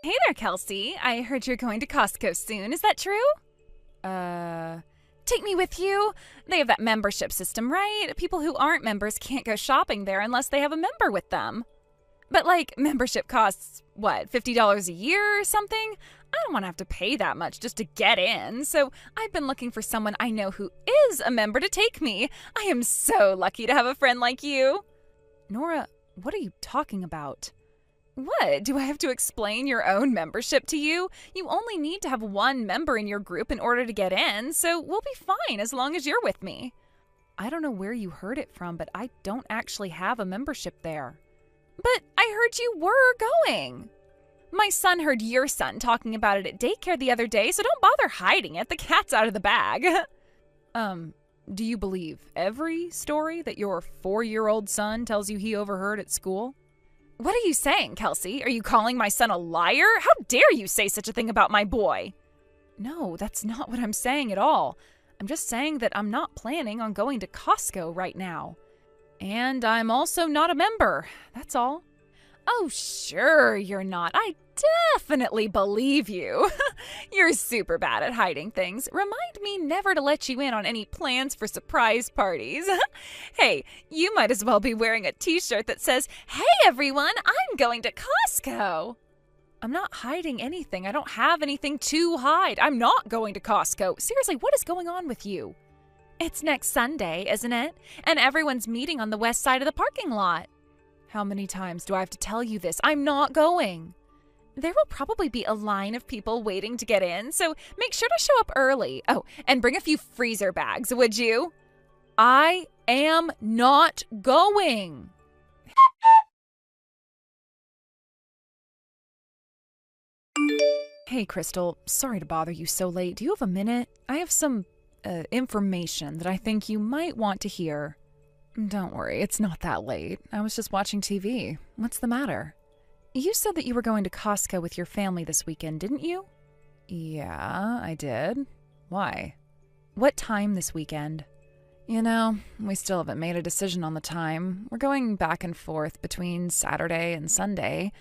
Hey there, Kelsey. I heard you're going to Costco soon. Is that true? Take me with you. They have that membership system, right? People who aren't members can't go shopping there unless they have a member with them. But, membership costs, what, $50 a year or something? I don't want to have to pay that much just to get in, so I've been looking for someone I know who is a member to take me. I am so lucky to have a friend like you. Nora, what are you talking about? What? Do I have to explain your own membership to you? You only need to have one member in your group in order to get in, so we'll be fine as long as you're with me. I don't know where you heard it from, but I don't actually have a membership there. But I heard you were going. My son heard your son talking about it at daycare the other day, so don't bother hiding it. The cat's out of the bag. Do you believe every story that your 4-year-old son tells you he overheard at school? What are you saying, Kelsey? Are you calling my son a liar? How dare you say such a thing about my boy? No, that's not what I'm saying at all. I'm just saying that I'm not planning on going to Costco right now. And I'm also not a member. That's all. Oh, sure you're not. I definitely believe you. You're super bad at hiding things. Remind me never to let you in on any plans for surprise parties. Hey, you might as well be wearing a t-shirt that says, "Hey everyone, I'm going to Costco." I'm not hiding anything. I don't have anything to hide. I'm not going to Costco. Seriously, what is going on with you? It's next Sunday, isn't it? And everyone's meeting on the west side of the parking lot. How many times do I have to tell you this? I'm not going. There will probably be a line of people waiting to get in, so make sure to show up early. Oh, and bring a few freezer bags, would you? I am not going. Hey, Crystal, sorry to bother you so late. Do you have a minute? I have some information that I think you might want to hear. Don't worry, it's not that late. I was just watching TV. What's the matter? You said that you were going to Costco with your family this weekend, didn't you? Yeah, I did. Why? What time this weekend? We still haven't made a decision on the time. We're going back and forth between Saturday and Sunday.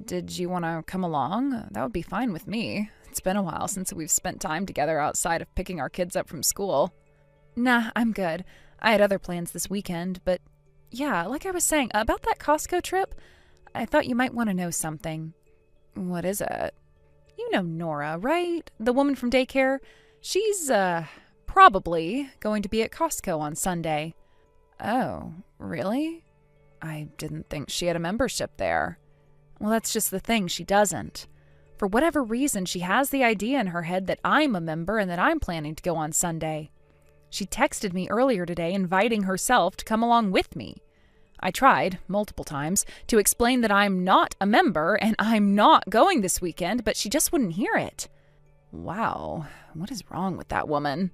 Did you want to come along? That would be fine with me. It's been a while since we've spent time together outside of picking our kids up from school. Nah, I'm good. I had other plans this weekend, but yeah, like I was saying, about that Costco trip, I thought you might want to know something. What is it? You know Nora, right? The woman from daycare? She's, probably going to be at Costco on Sunday. Oh, really? I didn't think she had a membership there. Well, that's just the thing, she doesn't. For whatever reason, she has the idea in her head that I'm a member and that I'm planning to go on Sunday. She texted me earlier today inviting herself to come along with me. I tried, multiple times, to explain that I'm not a member and I'm not going this weekend, but she just wouldn't hear it. Wow, what is wrong with that woman?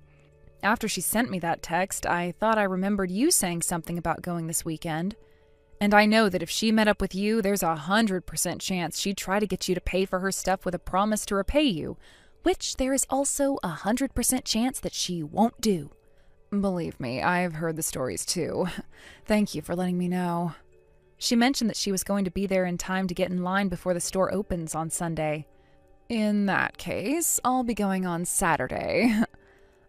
After she sent me that text, I thought I remembered you saying something about going this weekend. And I know that if she met up with you, there's 100% chance she'd try to get you to pay for her stuff with a promise to repay you, which there is also 100% chance that she won't do. Believe me, I've heard the stories too. Thank you for letting me know. She mentioned that she was going to be there in time to get in line before the store opens on Sunday. In that case, I'll be going on Saturday.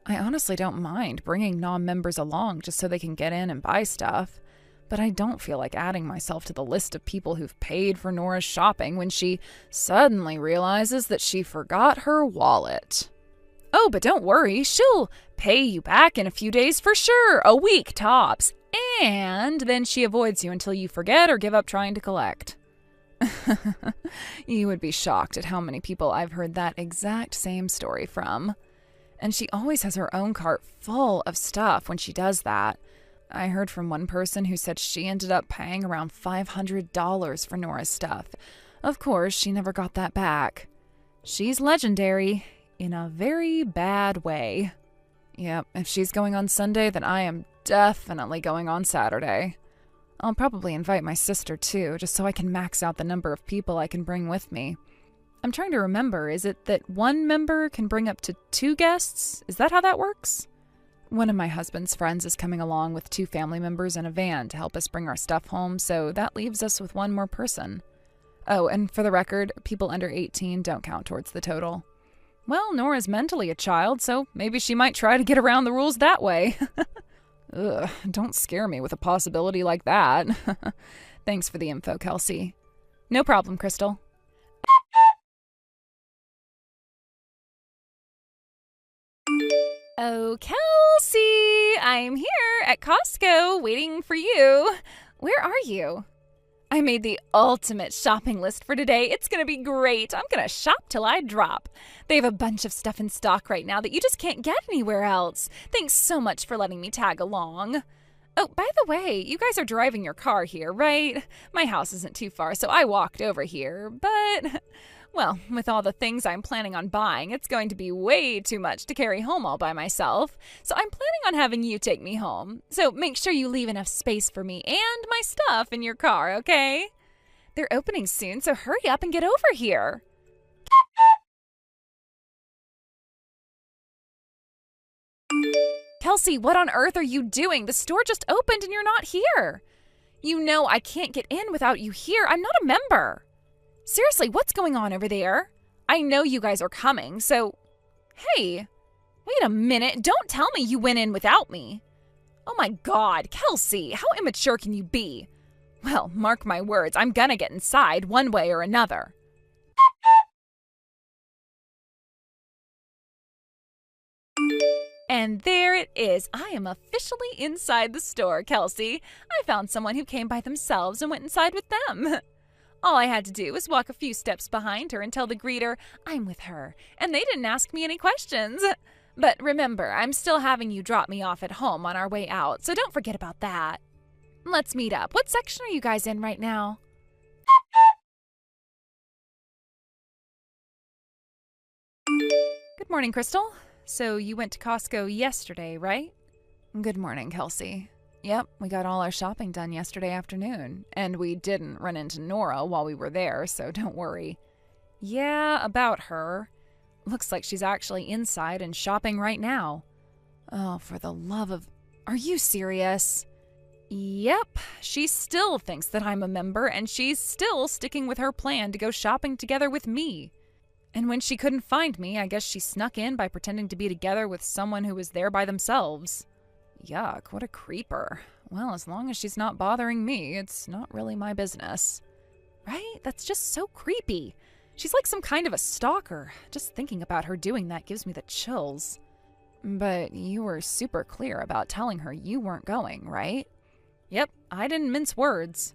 I honestly don't mind bringing non-members along just so they can get in and buy stuff. But I don't feel like adding myself to the list of people who've paid for Nora's shopping when she suddenly realizes that she forgot her wallet. Oh, but don't worry, she'll pay you back in a few days for sure, a week tops. And then she avoids you until you forget or give up trying to collect. You would be shocked at how many people I've heard that exact same story from. And she always has her own cart full of stuff when she does that. I heard from one person who said she ended up paying around $500 for Nora's stuff. Of course, she never got that back. She's legendary. In a very bad way. Yep, if she's going on Sunday, then I am definitely going on Saturday. I'll probably invite my sister too, just so I can max out the number of people I can bring with me. I'm trying to remember, is it that one member can bring up to 2 guests? Is that how that works? One of my husband's friends is coming along with 2 family members in a van to help us bring our stuff home, so that leaves us with 1 more person. Oh, and for the record, people under 18 don't count towards the total. Well, Nora's mentally a child, so maybe she might try to get around the rules that way. Ugh, don't scare me with a possibility like that. Thanks for the info, Kelsey. No problem, Crystal. Oh, Kelsey! I'm here at Costco waiting for you. Where are you? I made the ultimate shopping list for today. It's going to be great. I'm going to shop till I drop. They have a bunch of stuff in stock right now that you just can't get anywhere else. Thanks so much for letting me tag along. Oh, by the way, you guys are driving your car here, right? My house isn't too far, so I walked over here. But, well, with all the things I'm planning on buying, it's going to be way too much to carry home all by myself. So I'm planning on having you take me home. So make sure you leave enough space for me and my stuff in your car, okay? They're opening soon, so hurry up and get over here. Kelsey, what on earth are you doing? The store just opened and you're not here. You know I can't get in without you here. I'm not a member. Seriously, what's going on over there? I know you guys are coming, so... Hey, wait a minute. Don't tell me you went in without me. Oh my God, Kelsey, how immature can you be? Well, mark my words, I'm gonna get inside one way or another. And there it is. I am officially inside the store, Kelsey. I found someone who came by themselves and went inside with them. All I had to do was walk a few steps behind her and tell the greeter I'm with her, and they didn't ask me any questions. But remember, I'm still having you drop me off at home on our way out, so don't forget about that. Let's meet up. What section are you guys in right now? Good morning, Crystal. So you went to Costco yesterday, right? Good morning, Kelsey. Yep, we got all our shopping done yesterday afternoon, and we didn't run into Nora while we were there, so don't worry. Yeah, about her. Looks like she's actually inside and shopping right now. Oh, for the love of... Are you serious? Yep, she still thinks that I'm a member, and she's still sticking with her plan to go shopping together with me. And when she couldn't find me, I guess she snuck in by pretending to be together with someone who was there by themselves. Yuck, what a creeper. Well, as long as she's not bothering me, it's not really my business. Right? That's just so creepy. She's like some kind of a stalker. Just thinking about her doing that gives me the chills. But you were super clear about telling her you weren't going, right? Yep, I didn't mince words.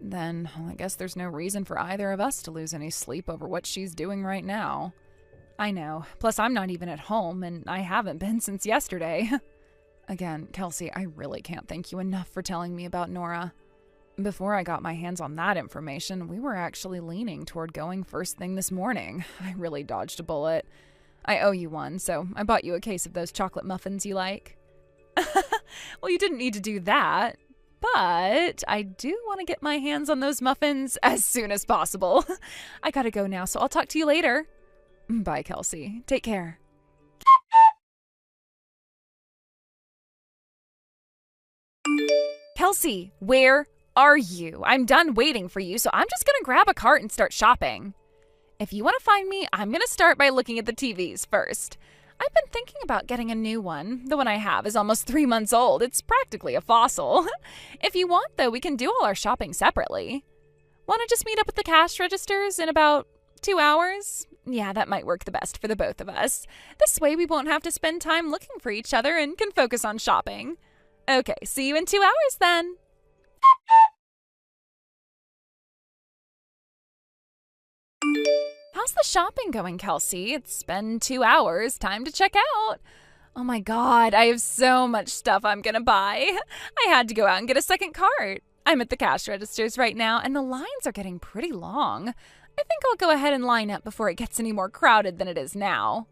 Then I guess there's no reason for either of us to lose any sleep over what she's doing right now. I know. Plus, I'm not even at home, and I haven't been since yesterday. Again, Kelsey, I really can't thank you enough for telling me about Nora. Before I got my hands on that information, we were actually leaning toward going first thing this morning. I really dodged a bullet. I owe you one, so I bought you a case of those chocolate muffins you like. Well, you didn't need to do that. But I do want to get my hands on those muffins as soon as possible. I gotta go now, so I'll talk to you later. Bye, Kelsey. Take care. Kelsey, where are you? I'm done waiting for you, so I'm just gonna grab a cart and start shopping. If you want to find me, I'm gonna start by looking at the TVs first. I've been thinking about getting a new one. The one I have is almost 3 months old. It's practically a fossil. If you want, though, we can do all our shopping separately. Want to just meet up at the cash registers in about 2 hours? Yeah, that might work the best for the both of us. This way we won't have to spend time looking for each other and can focus on shopping. Okay, see you in 2 hours then. How's the shopping going, Kelsey? It's been 2 hours. Time to check out. Oh my God, I have so much stuff I'm gonna buy. I had to go out and get a second cart. I'm at the cash registers right now, and the lines are getting pretty long. I think I'll go ahead and line up before it gets any more crowded than it is now.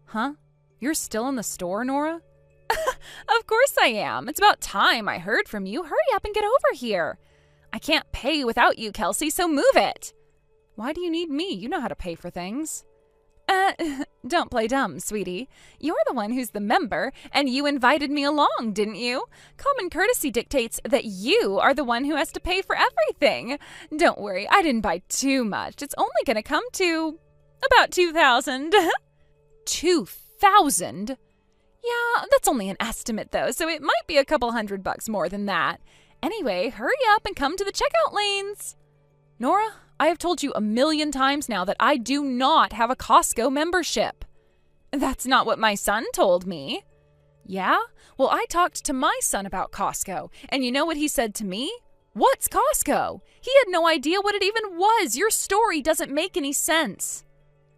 Huh? You're still in the store, Nora? Of course I am. It's about time I heard from you. Hurry up and get over here. I can't pay without you, Kelsey, so move it. Why do you need me? You know how to pay for things. Don't play dumb, sweetie. You're the one who's the member, and you invited me along, didn't you? Common courtesy dictates that you are the one who has to pay for everything. Don't worry, I didn't buy too much. It's only gonna come to about $2,000. $2,000? Yeah, that's only an estimate, though, so it might be a couple $100 more than that. Anyway, hurry up and come to the checkout lanes. Nora, I have told you 1,000,000 times now that I do not have a Costco membership. That's not what my son told me. Yeah? Well, I talked to my son about Costco, and you know what he said to me? What's Costco? He had no idea what it even was. Your story doesn't make any sense.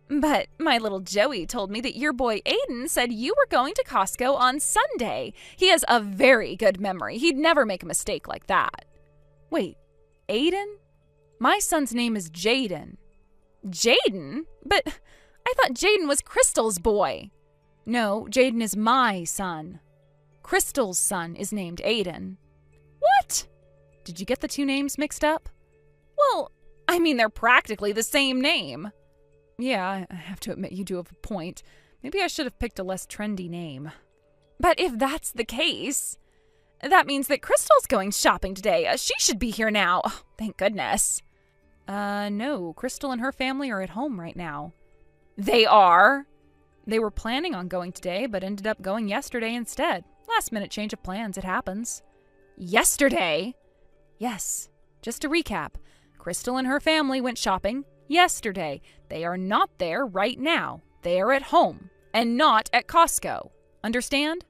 But my little Joey told me that your boy Aiden said you were going to Costco on Sunday. He has a very good memory. He'd never make a mistake like that. Wait, Aiden? My son's name is Jaden. Jaden? But I thought Jaden was Crystal's boy. No, Jaden is my son. Crystal's son is named Aiden. What? Did you get the two names mixed up? Well, I mean, they're practically the same name. Yeah, I have to admit you do have a point. Maybe I should have picked a less trendy name. But if that's the case, that means that Crystal's going shopping today. She should be here now. Oh, thank goodness. No, Crystal and her family are at home right now. They are? They were planning on going today, but ended up going yesterday instead. Last minute change of plans, it happens. Yesterday? Yes. Just to recap, Crystal and her family went shopping yesterday. They are not there right now. They are at home and not at Costco. Understand?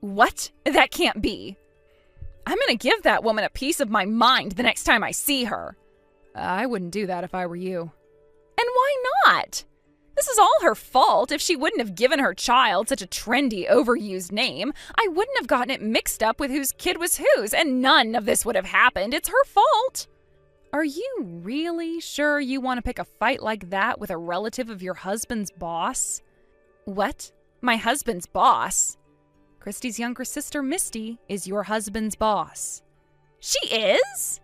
What? That can't be. I'm going to give that woman a piece of my mind the next time I see her. I wouldn't do that if I were you. And why not? This is all her fault. If she wouldn't have given her child such a trendy, overused name, I wouldn't have gotten it mixed up with whose kid was whose, and none of this would have happened. It's her fault. Are you really sure you want to pick a fight like that with a relative of your husband's boss? What? My husband's boss? Christy's younger sister, Misty, is your husband's boss. She is?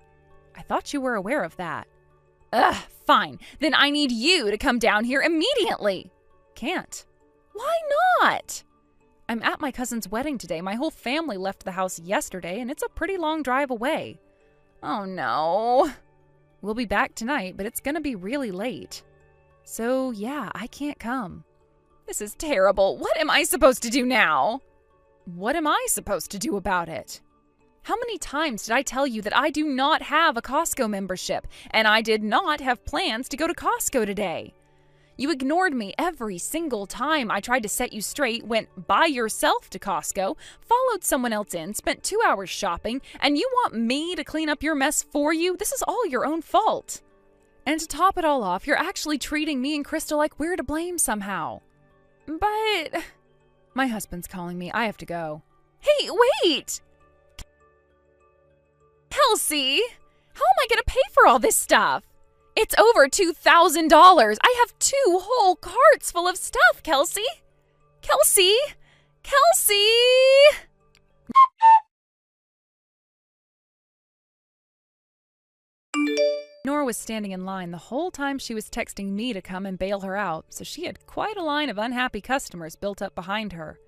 I thought you were aware of that. Ugh, fine. Then I need you to come down here immediately. Can't. Why not? I'm at my cousin's wedding today. My whole family left the house yesterday, and it's a pretty long drive away. Oh, no. We'll be back tonight, but it's gonna be really late. So, yeah, I can't come. This is terrible. What am I supposed to do now? What am I supposed to do about it? How many times did I tell you that I do not have a Costco membership, and I did not have plans to go to Costco today? You ignored me every single time I tried to set you straight, went by yourself to Costco, followed someone else in, spent 2 hours shopping, and you want me to clean up your mess for you? This is all your own fault. And to top it all off, you're actually treating me and Crystal like we're to blame somehow. But my husband's calling me. I have to go. Hey, wait! Kelsey, how am I going to pay for all this stuff? It's over $2,000. I have 2 whole carts full of stuff, Kelsey. Kelsey! Kelsey! Nora was standing in line the whole time she was texting me to come and bail her out, so she had quite a line of unhappy customers built up behind her.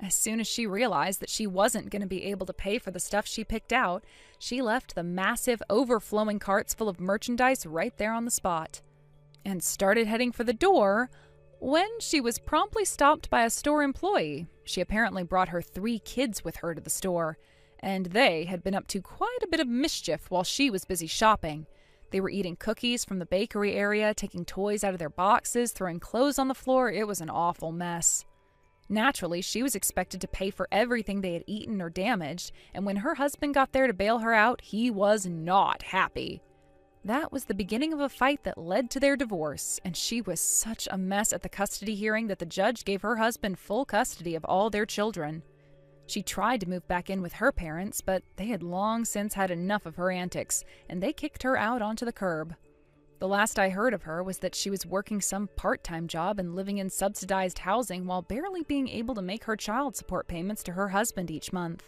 As soon as she realized that she wasn't going to be able to pay for the stuff she picked out, she left the massive, overflowing carts full of merchandise right there on the spot, and started heading for the door when she was promptly stopped by a store employee. She apparently brought her 3 kids with her to the store, and they had been up to quite a bit of mischief while she was busy shopping. They were eating cookies from the bakery area, taking toys out of their boxes, throwing clothes on the floor. It was an awful mess. Naturally, she was expected to pay for everything they had eaten or damaged, and when her husband got there to bail her out, he was not happy. That was the beginning of a fight that led to their divorce, and she was such a mess at the custody hearing that the judge gave her husband full custody of all their children. She tried to move back in with her parents, but they had long since had enough of her antics, and they kicked her out onto the curb. The last I heard of her was that she was working some part-time job and living in subsidized housing while barely being able to make her child support payments to her husband each month.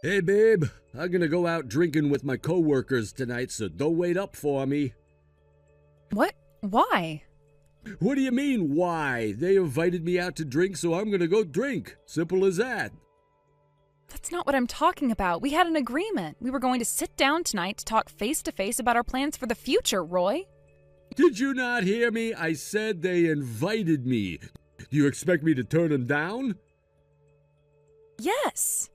Hey, babe, I'm gonna go out drinking with my coworkers tonight, so don't wait up for me. What? Why? What do you mean, why? They invited me out to drink, so I'm gonna go drink. Simple as that. That's not what I'm talking about. We had an agreement. We were going to sit down tonight to talk face to face about our plans for the future, Roy. Did you not hear me? I said they invited me. Do you expect me to turn them down? Yes.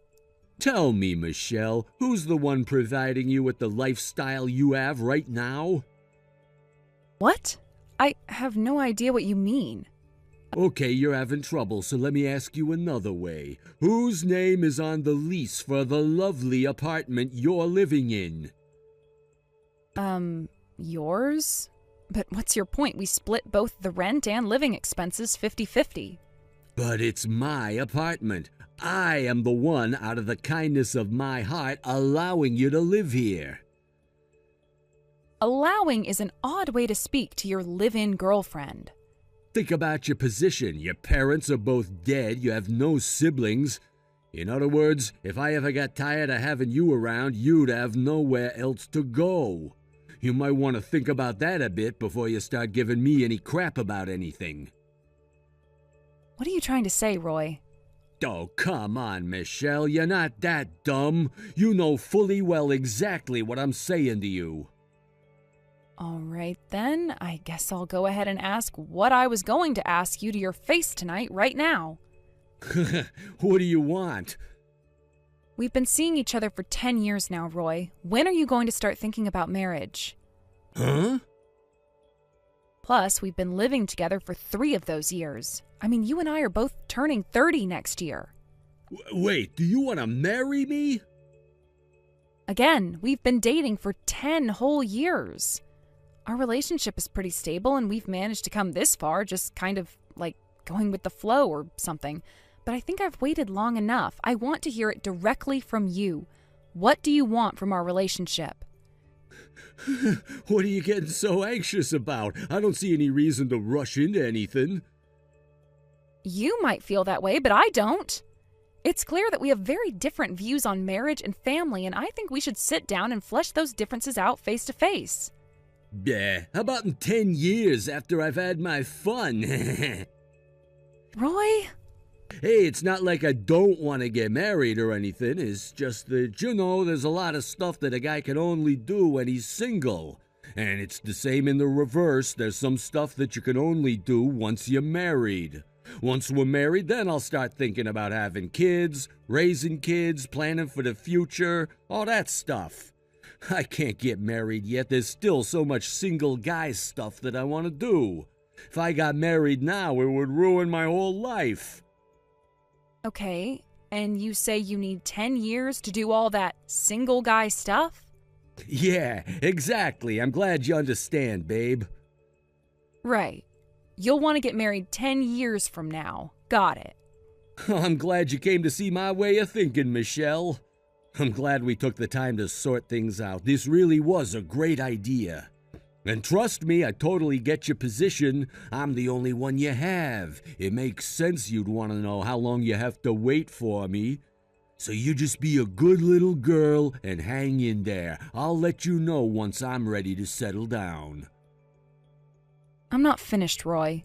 Tell me, Michelle, who's the one providing you with the lifestyle you have right now? What? I have no idea what you mean. Okay, you're having trouble, so let me ask you another way. Whose name is on the lease for the lovely apartment you're living in? Yours? But what's your point? We split both the rent and living expenses 50-50. But it's my apartment. I am the one, out of the kindness of my heart, allowing you to live here. Allowing is an odd way to speak to your live-in girlfriend. Think about your position. Your parents are both dead. You have no siblings. In other words, if I ever got tired of having you around, you'd have nowhere else to go. You might want to think about that a bit before you start giving me any crap about anything. What are you trying to say, Roy? Oh, come on, Michelle. You're not that dumb. You know fully well exactly what I'm saying to you. All right, then. I guess I'll go ahead and ask what I was going to ask you to your face tonight, right now. What do you want? We've been seeing each other for 10 years now, Roy. When are you going to start thinking about marriage? Huh? Plus, we've been living together for 3 of those years. I mean, you and I are both turning 30 next year. Wait, do you want to marry me? Again, we've been dating for 10 whole years. Our relationship is pretty stable, and we've managed to come this far, just kind of like going with the flow or something. But I think I've waited long enough. I want to hear it directly from you. What do you want from our relationship? What are you getting so anxious about? I don't see any reason to rush into anything. You might feel that way, but I don't. It's clear that we have very different views on marriage and family, and I think we should sit down and flesh those differences out face to face. Yeah, how about in 10 years after I've had my fun? Roy? Hey, it's not like I don't want to get married or anything. It's just that, you know, there's a lot of stuff that a guy can only do when he's single. And it's the same in the reverse. There's some stuff that you can only do once you're married. Once we're married, then I'll start thinking about having kids, raising kids, planning for the future, all that stuff. I can't get married yet. There's still so much single guy stuff that I want to do. If I got married now, it would ruin my whole life. Okay, and you say you need 10 years to do all that single guy stuff? Yeah, exactly. I'm glad you understand, babe. Right. You'll want to get married 10 years from now. Got it. I'm glad you came to see my way of thinking, Michelle. I'm glad we took the time to sort things out. This really was a great idea. And trust me, I totally get your position. I'm the only one you have. It makes sense you'd want to know how long you have to wait for me. So you just be a good little girl and hang in there. I'll let you know once I'm ready to settle down. I'm not finished, Roy.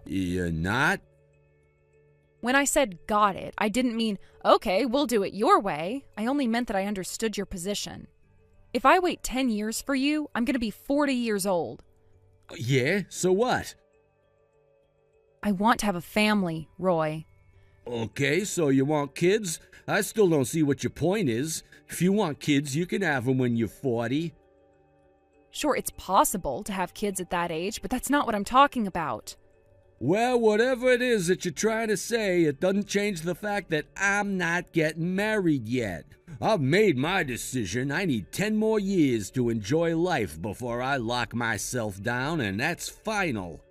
You're not? When I said got it, I didn't mean, okay, we'll do it your way. I only meant that I understood your position. If I wait 10 years for you, I'm going to be 40 years old. Yeah, so what? I want to have a family, Roy. Okay, so you want kids? I still don't see what your point is. If you want kids, you can have them when you're 40. Sure, it's possible to have kids at that age, but that's not what I'm talking about. Well, whatever it is that you're trying to say, it doesn't change the fact that I'm not getting married yet. I've made my decision. I need 10 more years to enjoy life before I lock myself down, and that's final.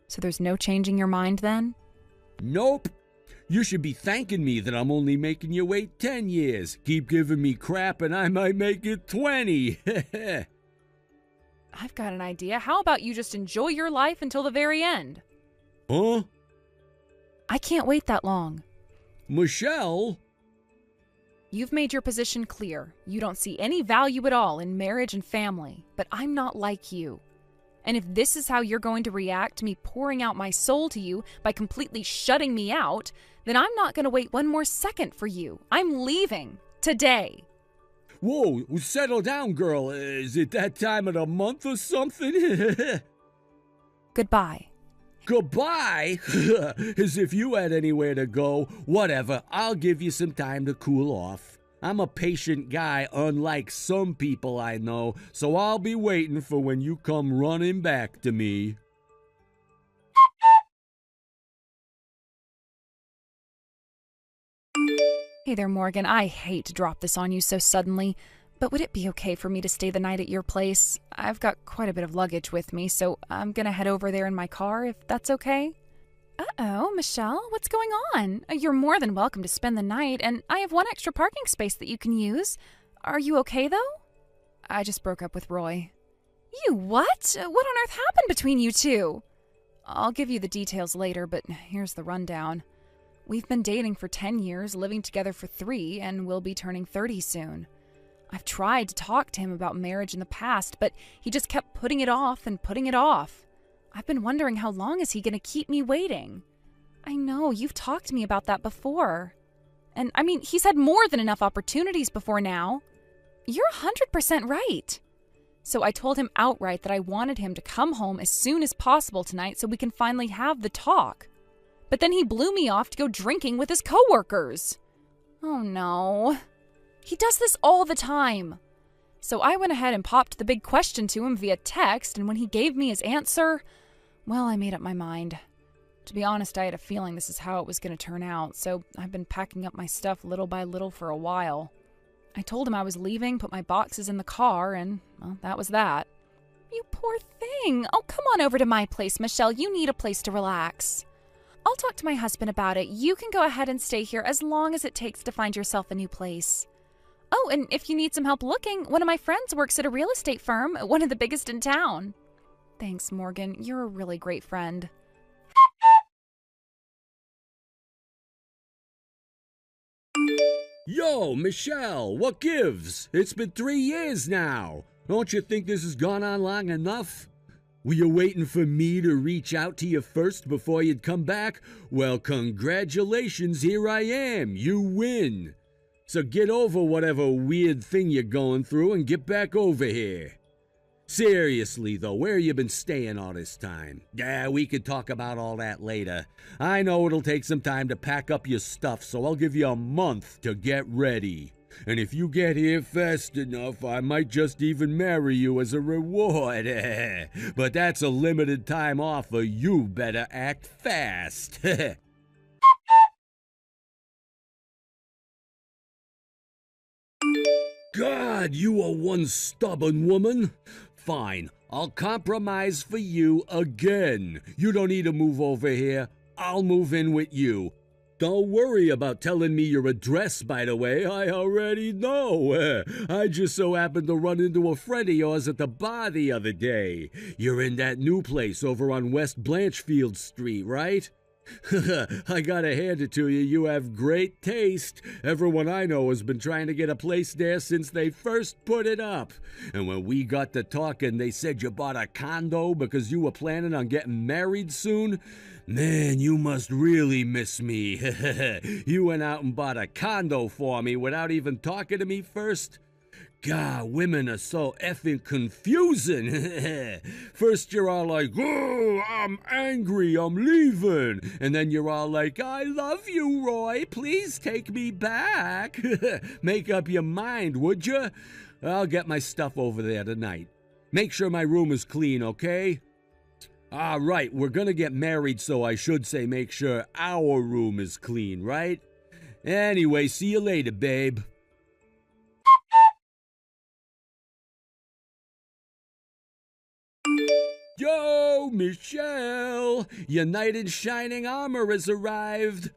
So there's no changing your mind then? Nope. You should be thanking me that I'm only making you wait 10 years. Keep giving me crap and I might make it 20. I've got an idea. How about you just enjoy your life until the very end? Huh? I can't wait that long. Michelle? You've made your position clear. You don't see any value at all in marriage and family, but I'm not like you. And if this is how you're going to react to me pouring out my soul to you by completely shutting me out, then I'm not going to wait one more second for you. I'm leaving. Today. Whoa, settle down, girl. Is it that time of the month or something? Goodbye. Goodbye? As if you had anywhere to go. Whatever, I'll give you some time to cool off. I'm a patient guy, unlike some people I know, so I'll be waiting for when you come running back to me. Hey there, Morgan. I hate to drop this on you so suddenly, but would it be okay for me to stay the night at your place? I've got quite a bit of luggage with me, so I'm gonna head over there in my car, if that's okay. Uh-oh, Michelle, what's going on? You're more than welcome to spend the night, and I have one extra parking space that you can use. Are you okay, though? I just broke up with Roy. You what? What on earth happened between you two? I'll give you the details later, but here's the rundown. We've been dating for 10 years, living together for 3, and we'll be turning 30 soon. I've tried to talk to him about marriage in the past, but he just kept putting it off and putting it off. I've been wondering how long is he going to keep me waiting? I know, you've talked to me about that before. And, I mean, he's had more than enough opportunities before now. You're 100% right. So I told him outright that I wanted him to come home as soon as possible tonight so we can finally have the talk. But then he blew me off to go drinking with his coworkers. Oh no. He does this all the time. So I went ahead and popped the big question to him via text, and when he gave me his answer, well, I made up my mind. To be honest, I had a feeling this is how it was going to turn out, so I've been packing up my stuff little by little for a while. I told him I was leaving, put my boxes in the car, and, well, that was that. You poor thing. Oh, come on over to my place, Michelle. You need a place to relax. I'll talk to my husband about it. You can go ahead and stay here as long as it takes to find yourself a new place. Oh, and if you need some help looking, one of my friends works at a real estate firm, one of the biggest in town. Thanks, Morgan. You're a really great friend. Yo, Michelle, what gives? It's been 3 years now. Don't you think this has gone on long enough? Were you waiting for me to reach out to you first before you'd come back? Well, congratulations, here I am. You win. So get over whatever weird thing you're going through and get back over here. Seriously, though, where you been staying all this time? Yeah, we could talk about all that later. I know it'll take some time to pack up your stuff, so I'll give you a month to get ready. And if you get here fast enough, I might just even marry you as a reward. But that's a limited time offer. You better act fast. God, you are one stubborn woman. Fine, I'll compromise for you again. You don't need to move over here. I'll move in with you. Don't worry about telling me your address, by the way. I already know. I just so happened to run into a friend of yours at the bar the other day. You're in that new place over on West Blanchfield Street, right? I gotta hand it to you, you have great taste. Everyone I know has been trying to get a place there since they first put it up. And when we got to talking, they said you bought a condo because you were planning on getting married soon. Man, you must really miss me. You went out and bought a condo for me without even talking to me first. God, women are so effing confusing. First you're all like, oh, I'm angry, I'm leaving. And then you're all like, I love you, Roy, please take me back. Make up your mind, would you? I'll get my stuff over there tonight. Make sure my room is clean, okay? All right, we're gonna get married, so I should say make sure our room is clean, right? Anyway, see you later, babe. Yo, Michelle! Your knight in shining armor has arrived.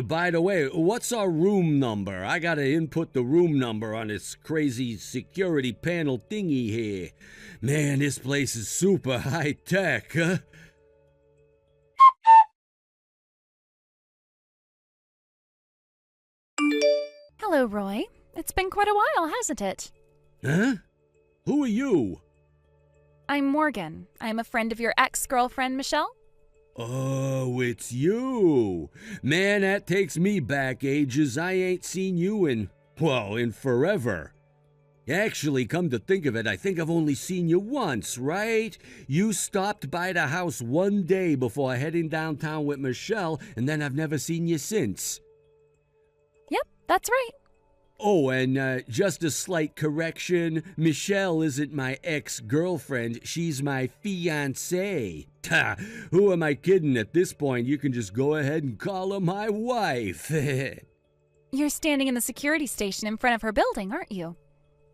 By the way, what's our room number? I gotta input the room number on this crazy security panel thingy here. Man, this place is super high-tech, huh? Hello, Roy. It's been quite a while, hasn't it? Huh? Who are you? I'm Morgan. I'm a friend of your ex-girlfriend, Michelle. Oh, it's you. Man, that takes me back ages. I ain't seen you in forever. Actually, come to think of it, I think I've only seen you once, right? You stopped by the house one day before heading downtown with Michelle, and then I've never seen you since. Yep, that's right. Oh, and just a slight correction. Michelle isn't my ex-girlfriend. She's my fiancée. Ha! Who am I kidding? At this point, you can just go ahead and call her my wife. You're standing in the security station in front of her building, aren't you?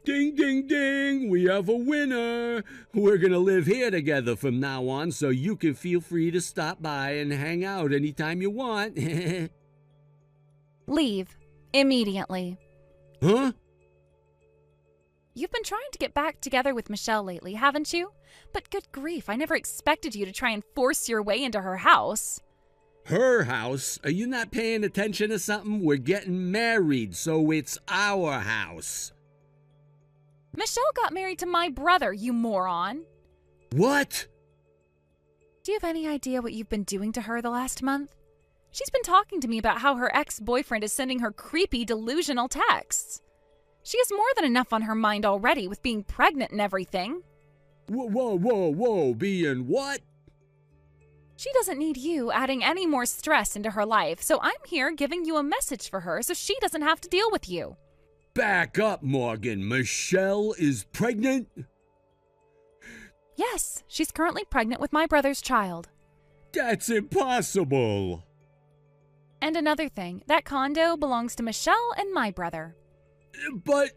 Ding, ding, ding! We have a winner! We're gonna live here together from now on, so you can feel free to stop by and hang out anytime you want. Leave. Immediately. Huh? You've been trying to get back together with Michelle lately, haven't you? But good grief, I never expected you to try and force your way into her house. Her house? Are you not paying attention to something? We're getting married, so it's our house. Michelle got married to my brother, you moron. What? Do you have any idea what you've been doing to her the last month? She's been talking to me about how her ex-boyfriend is sending her creepy, delusional texts. She has more than enough on her mind already with being pregnant and everything. Whoa, being what? She doesn't need you adding any more stress into her life, so I'm here giving you a message for her so she doesn't have to deal with you. Back up, Morgan. Michelle is pregnant? Yes, she's currently pregnant with my brother's child. That's impossible. And another thing, that condo belongs to Michelle and my brother. But...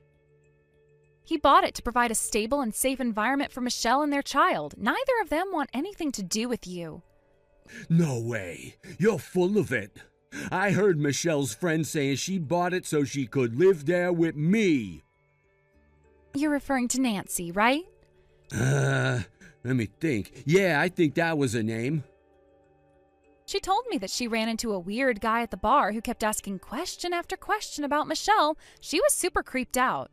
He bought it to provide a stable and safe environment for Michelle and their child. Neither of them want anything to do with you. No way. You're full of it. I heard Michelle's friend saying she bought it so she could live there with me. You're referring to Nancy, right? Let me think. Yeah, I think that was her name. She told me that she ran into a weird guy at the bar who kept asking question after question about Michelle. She was super creeped out.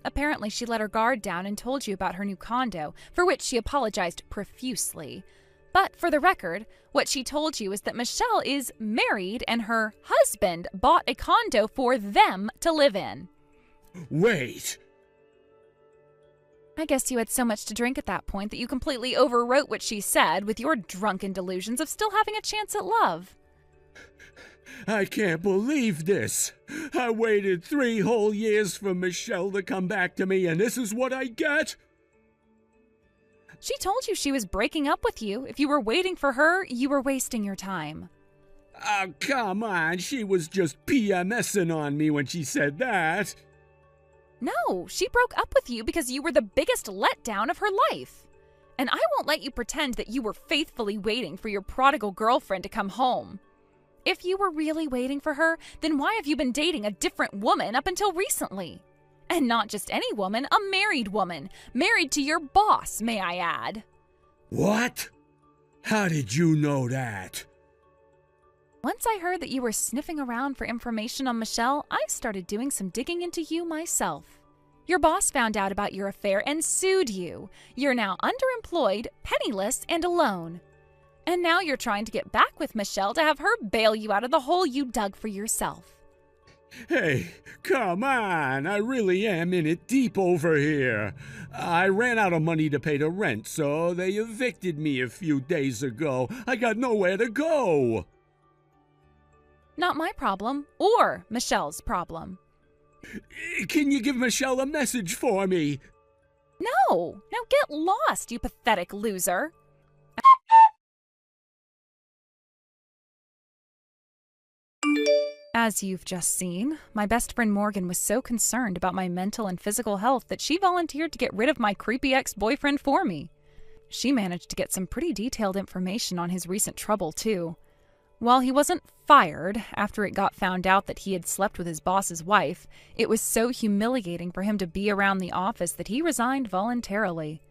Apparently, she let her guard down and told you about her new condo, for which she apologized profusely. But for the record, what she told you is that Michelle is married and her husband bought a condo for them to live in. Wait. I guess you had so much to drink at that point that you completely overwrote what she said with your drunken delusions of still having a chance at love. I can't believe this. I waited 3 whole years for Michelle to come back to me, and this is what I get? She told you she was breaking up with you. If you were waiting for her, you were wasting your time. Oh, come on. She was just PMSing on me when she said that. No, she broke up with you because you were the biggest letdown of her life. And I won't let you pretend that you were faithfully waiting for your prodigal girlfriend to come home. If you were really waiting for her, then why have you been dating a different woman up until recently? And not just any woman, a married woman. Married to your boss, may I add. What? How did you know that? Once I heard that you were sniffing around for information on Michelle, I started doing some digging into you myself. Your boss found out about your affair and sued you. You're now underemployed, penniless, and alone. And now you're trying to get back with Michelle to have her bail you out of the hole you dug for yourself. Hey, come on. I really am in it deep over here. I ran out of money to pay the rent, so they evicted me a few days ago. I got nowhere to go. Not my problem, or Michelle's problem. Can you give Michelle a message for me? No! Now get lost, you pathetic loser! As you've just seen, my best friend Morgan was so concerned about my mental and physical health that she volunteered to get rid of my creepy ex-boyfriend for me. She managed to get some pretty detailed information on his recent trouble, too. While he wasn't fired after it got found out that he had slept with his boss's wife, it was so humiliating for him to be around the office that he resigned voluntarily.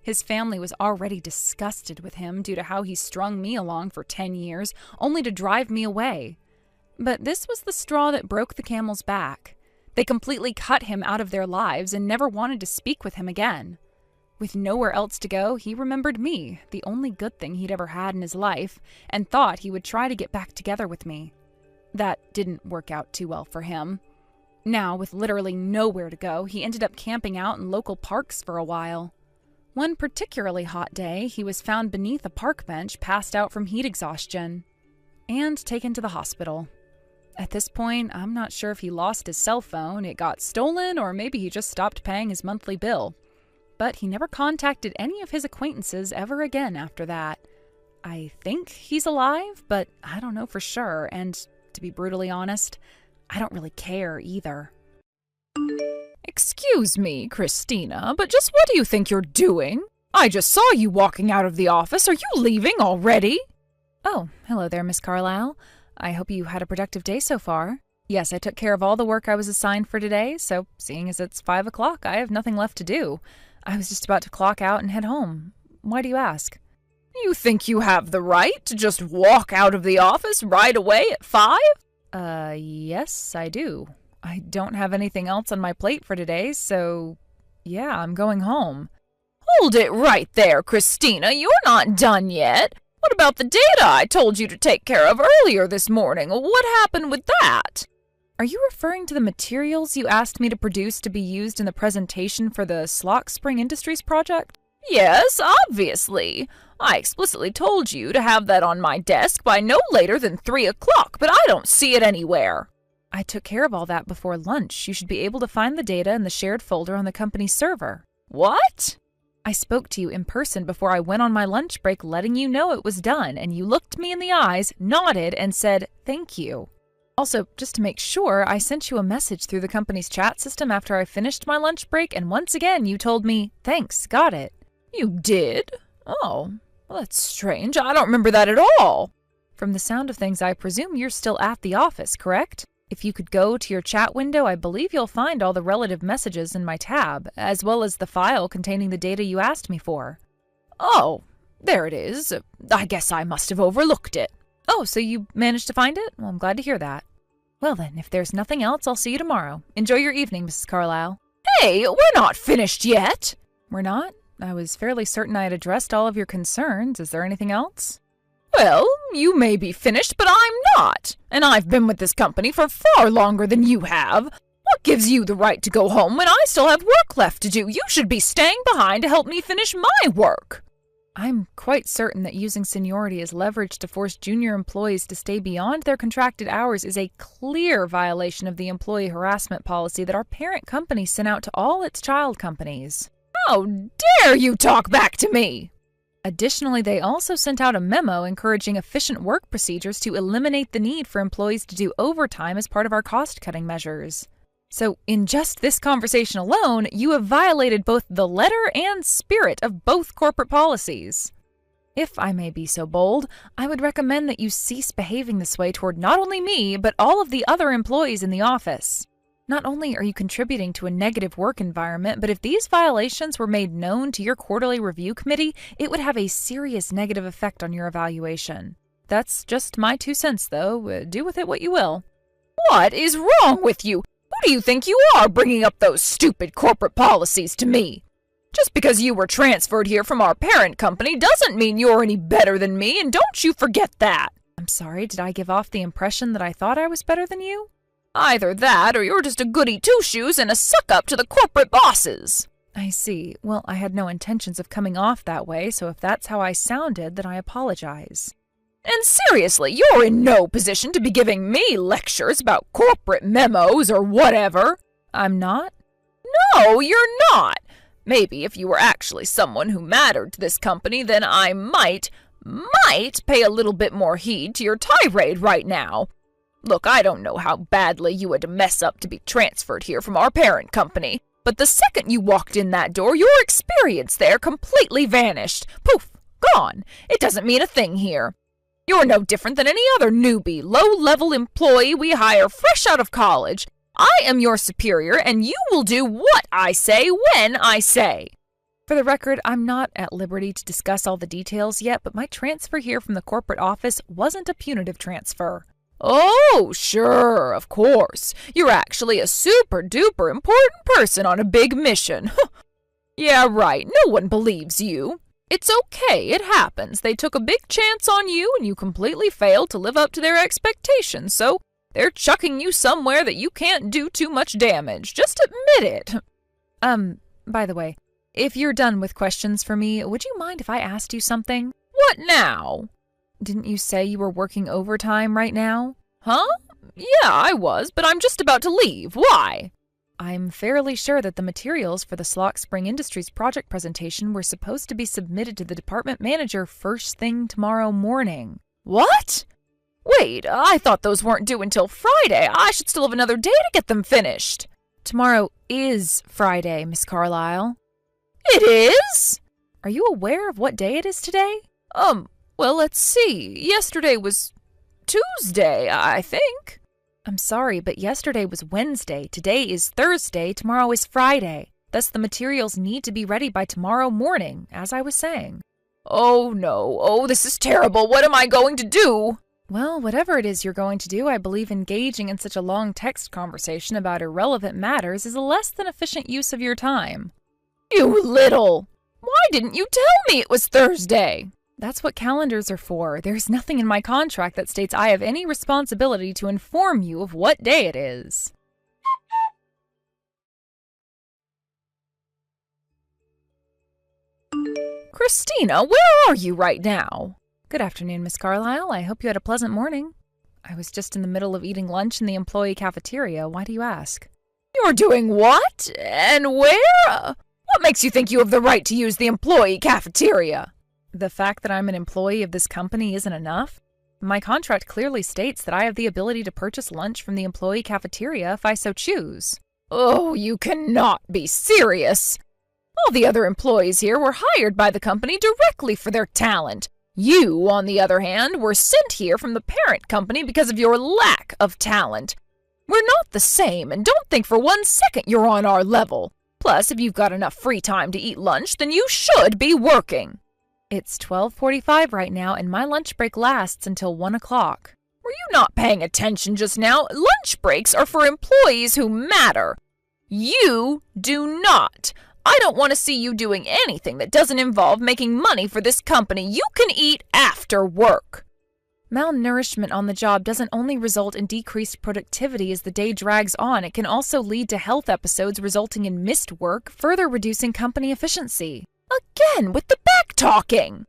His family was already disgusted with him due to how he strung me along for 10 years, only to drive me away. But this was the straw that broke the camel's back. They completely cut him out of their lives and never wanted to speak with him again. With nowhere else to go, he remembered me, the only good thing he'd ever had in his life, and thought he would try to get back together with me. That didn't work out too well for him. Now, with literally nowhere to go, he ended up camping out in local parks for a while. One particularly hot day, he was found beneath a park bench, passed out from heat exhaustion, and taken to the hospital. At this point, I'm not sure if he lost his cell phone, it got stolen, or maybe he just stopped paying his monthly bill. But he never contacted any of his acquaintances ever again after that. I think he's alive, but I don't know for sure, and to be brutally honest, I don't really care either. Excuse me, Christina, but just what do you think you're doing? I just saw you walking out of the office. Are you leaving already? Oh, hello there, Miss Carlisle. I hope you had a productive day so far. Yes, I took care of all the work I was assigned for today, so seeing as it's 5 o'clock, I have nothing left to do. I was just about to clock out and head home. Why do you ask? You think you have the right to just walk out of the office right away at 5? Yes, I do. I don't have anything else on my plate for today, so yeah, I'm going home. Hold it right there, Christina. You're not done yet. What about the data I told you to take care of earlier this morning? What happened with that? Are you referring to the materials you asked me to produce to be used in the presentation for the Slock Spring Industries project? Yes, obviously. I explicitly told you to have that on my desk by no later than 3 o'clock, but I don't see it anywhere. I took care of all that before lunch. You should be able to find the data in the shared folder on the company's server. What? I spoke to you in person before I went on my lunch break, letting you know it was done, and you looked me in the eyes, nodded, and said, "Thank you." Also, just to make sure, I sent you a message through the company's chat system after I finished my lunch break, and once again you told me, "Thanks, got it." You did? Oh, well, that's strange. I don't remember that at all. From the sound of things, I presume you're still at the office, correct? If you could go to your chat window, I believe you'll find all the relative messages in my tab, as well as the file containing the data you asked me for. Oh, there it is. I guess I must have overlooked it. Oh, so you managed to find it? Well, I'm glad to hear that. Well then, if there's nothing else, I'll see you tomorrow. Enjoy your evening, Mrs. Carlisle. Hey, we're not finished yet. We're not? I was fairly certain I had addressed all of your concerns. Is there anything else? Well, you may be finished, but I'm not. And I've been with this company for far longer than you have. What gives you the right to go home when I still have work left to do? You should be staying behind to help me finish my work. I'm quite certain that using seniority as leverage to force junior employees to stay beyond their contracted hours is a clear violation of the employee harassment policy that our parent company sent out to all its child companies. How dare you talk back to me! Additionally, they also sent out a memo encouraging efficient work procedures to eliminate the need for employees to do overtime as part of our cost-cutting measures. So, in just this conversation alone, you have violated both the letter and spirit of both corporate policies. If I may be so bold, I would recommend that you cease behaving this way toward not only me, but all of the other employees in the office. Not only are you contributing to a negative work environment, but if these violations were made known to your quarterly review committee, it would have a serious negative effect on your evaluation. That's just my 2 cents, though. Do with it what you will. What is wrong with you? Who do you think you are, bringing up those stupid corporate policies to me? Just because you were transferred here from our parent company doesn't mean you're any better than me, and don't you forget that. I'm sorry, did I give off the impression that I thought I was better than you? Either that, or you're just a goody two-shoes and a suck-up to the corporate bosses. I see. Well, I had no intentions of coming off that way, so if that's how I sounded, then I apologize. And seriously, you're in no position to be giving me lectures about corporate memos or whatever. I'm not? No, you're not. Maybe if you were actually someone who mattered to this company, then I might pay a little bit more heed to your tirade right now. Look, I don't know how badly you had to mess up to be transferred here from our parent company, but the second you walked in that door, your experience there completely vanished. Poof, gone. It doesn't mean a thing here. You're no different than any other newbie, low-level employee we hire fresh out of college. I am your superior, and you will do what I say when I say. For the record, I'm not at liberty to discuss all the details yet, but my transfer here from the corporate office wasn't a punitive transfer. Oh, sure, of course. You're actually a super-duper important person on a big mission. Yeah, right. No one believes you. It's okay. It happens. They took a big chance on you and you completely failed to live up to their expectations, so they're chucking you somewhere that you can't do too much damage. Just admit it. By the way, if you're done with questions for me, would you mind if I asked you something? What now? Didn't you say you were working overtime right now? Huh? Yeah, I was, but I'm just about to leave. Why? I'm fairly sure that the materials for the Slock Spring Industries project presentation were supposed to be submitted to the department manager first thing tomorrow morning. What? Wait, I thought those weren't due until Friday. I should still have another day to get them finished. Tomorrow is Friday, Miss Carlyle. It is? Are you aware of what day it is today? Well, let's see. Yesterday was Tuesday, I think. I'm sorry, but yesterday was Wednesday, today is Thursday, tomorrow is Friday. Thus, the materials need to be ready by tomorrow morning, as I was saying. Oh, no. Oh, this is terrible. What am I going to do? Well, whatever it is you're going to do, I believe engaging in such a long text conversation about irrelevant matters is a less than efficient use of your time. You little! Why didn't you tell me it was Thursday? That's what calendars are for. There's nothing in my contract that states I have any responsibility to inform you of what day it is. Christina, where are you right now? Good afternoon, Miss Carlyle. I hope you had a pleasant morning. I was just in the middle of eating lunch in the employee cafeteria. Why do you ask? You're doing what? And where? What makes you think you have the right to use the employee cafeteria? The fact that I'm an employee of this company isn't enough. My contract clearly states that I have the ability to purchase lunch from the employee cafeteria if I so choose. Oh, you cannot be serious. All the other employees here were hired by the company directly for their talent. You, on the other hand, were sent here from the parent company because of your lack of talent. We're not the same, and don't think for 1 second you're on our level. Plus, if you've got enough free time to eat lunch, then you should be working. It's 12:45 right now, and my lunch break lasts until 1 o'clock. Were you not paying attention just now? Lunch breaks are for employees who matter. You do not. I don't want to see you doing anything that doesn't involve making money for this company. You can eat after work. Malnourishment on the job doesn't only result in decreased productivity as the day drags on, it can also lead to health episodes resulting in missed work, further reducing company efficiency. Again, with the back-talking!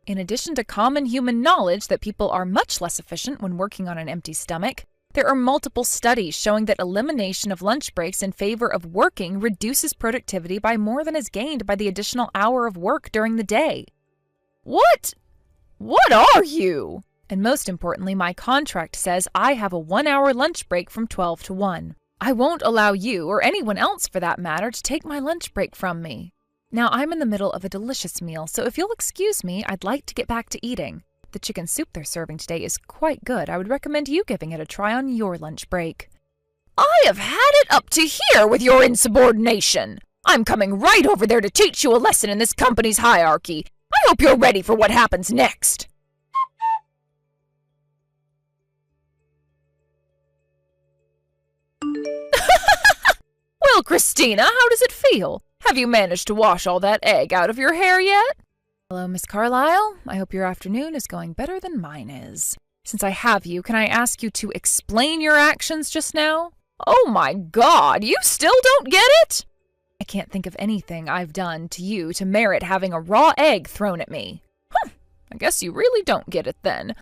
In addition to common human knowledge that people are much less efficient when working on an empty stomach, there are multiple studies showing that elimination of lunch breaks in favor of working reduces productivity by more than is gained by the additional hour of work during the day. What are you? And most importantly, my contract says I have a 1-hour lunch break from 12 to 1. I won't allow you, or anyone else for that matter, to take my lunch break from me. Now, I'm in the middle of a delicious meal, so if you'll excuse me, I'd like to get back to eating. The chicken soup they're serving today is quite good. I would recommend you giving it a try on your lunch break. I have had it up to here with your insubordination. I'm coming right over there to teach you a lesson in this company's hierarchy. I hope you're ready for what happens next. Well, Christina, how does it feel? Have you managed to wash all that egg out of your hair yet? Hello, Miss Carlyle. I hope your afternoon is going better than mine is. Since I have you, can I ask you to explain your actions just now? Oh my God, you still don't get it? I can't think of anything I've done to you to merit having a raw egg thrown at me. I guess you really don't get it then.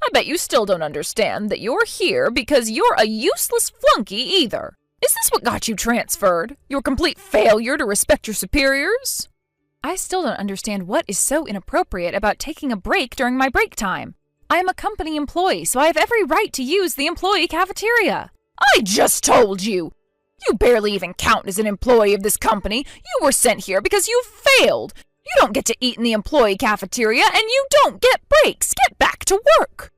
I bet you still don't understand that you're here because you're a useless flunky either. Is this what got you transferred? Your complete failure to respect your superiors? I still don't understand what is so inappropriate about taking a break during my break time. I am a company employee, so I have every right to use the employee cafeteria. I just told you! You barely even count as an employee of this company. You were sent here because you failed. You don't get to eat in the employee cafeteria, and you don't get breaks. Get back to work.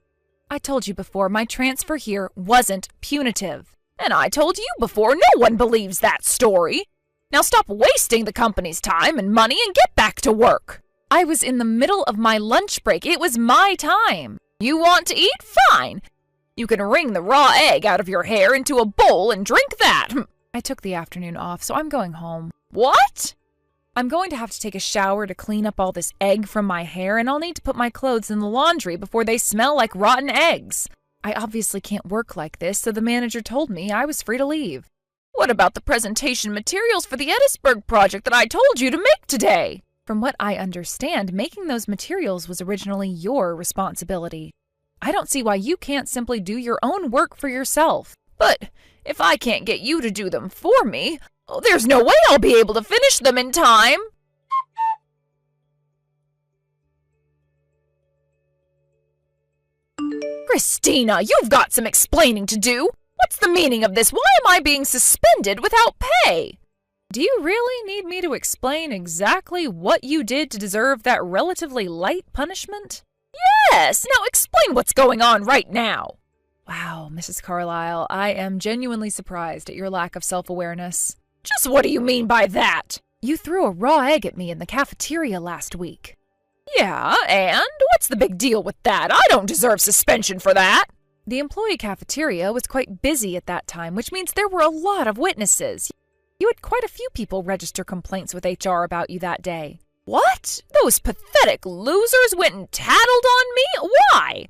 I told you before, my transfer here wasn't punitive. And I told you before, no one believes that story. Now stop wasting the company's time and money and get back to work. I was in the middle of my lunch break. It was my time. You want to eat? Fine. You can wring the raw egg out of your hair into a bowl and drink that. I took the afternoon off, so I'm going home. What? I'm going to have to take a shower to clean up all this egg from my hair, and I'll need to put my clothes in the laundry before they smell like rotten eggs. I obviously can't work like this, so the manager told me I was free to leave. What about the presentation materials for the Edisburg project that I told you to make today? From what I understand, making those materials was originally your responsibility. I don't see why you can't simply do your own work for yourself. But if I can't get you to do them for me, there's no way I'll be able to finish them in time. Christina, you've got some explaining to do. What's the meaning of this? Why am I being suspended without pay? Do you really need me to explain exactly what you did to deserve that relatively light punishment? Yes, now explain what's going on right now. Wow, Mrs. Carlyle, I am genuinely surprised at your lack of self-awareness. Just what do you mean by that? You threw a raw egg at me in the cafeteria last week. Yeah, and what's the big deal with that? I don't deserve suspension for that. The employee cafeteria was quite busy at that time, which means there were a lot of witnesses. You had quite a few people register complaints with HR about you that day. What? Those pathetic losers went and tattled on me? Why?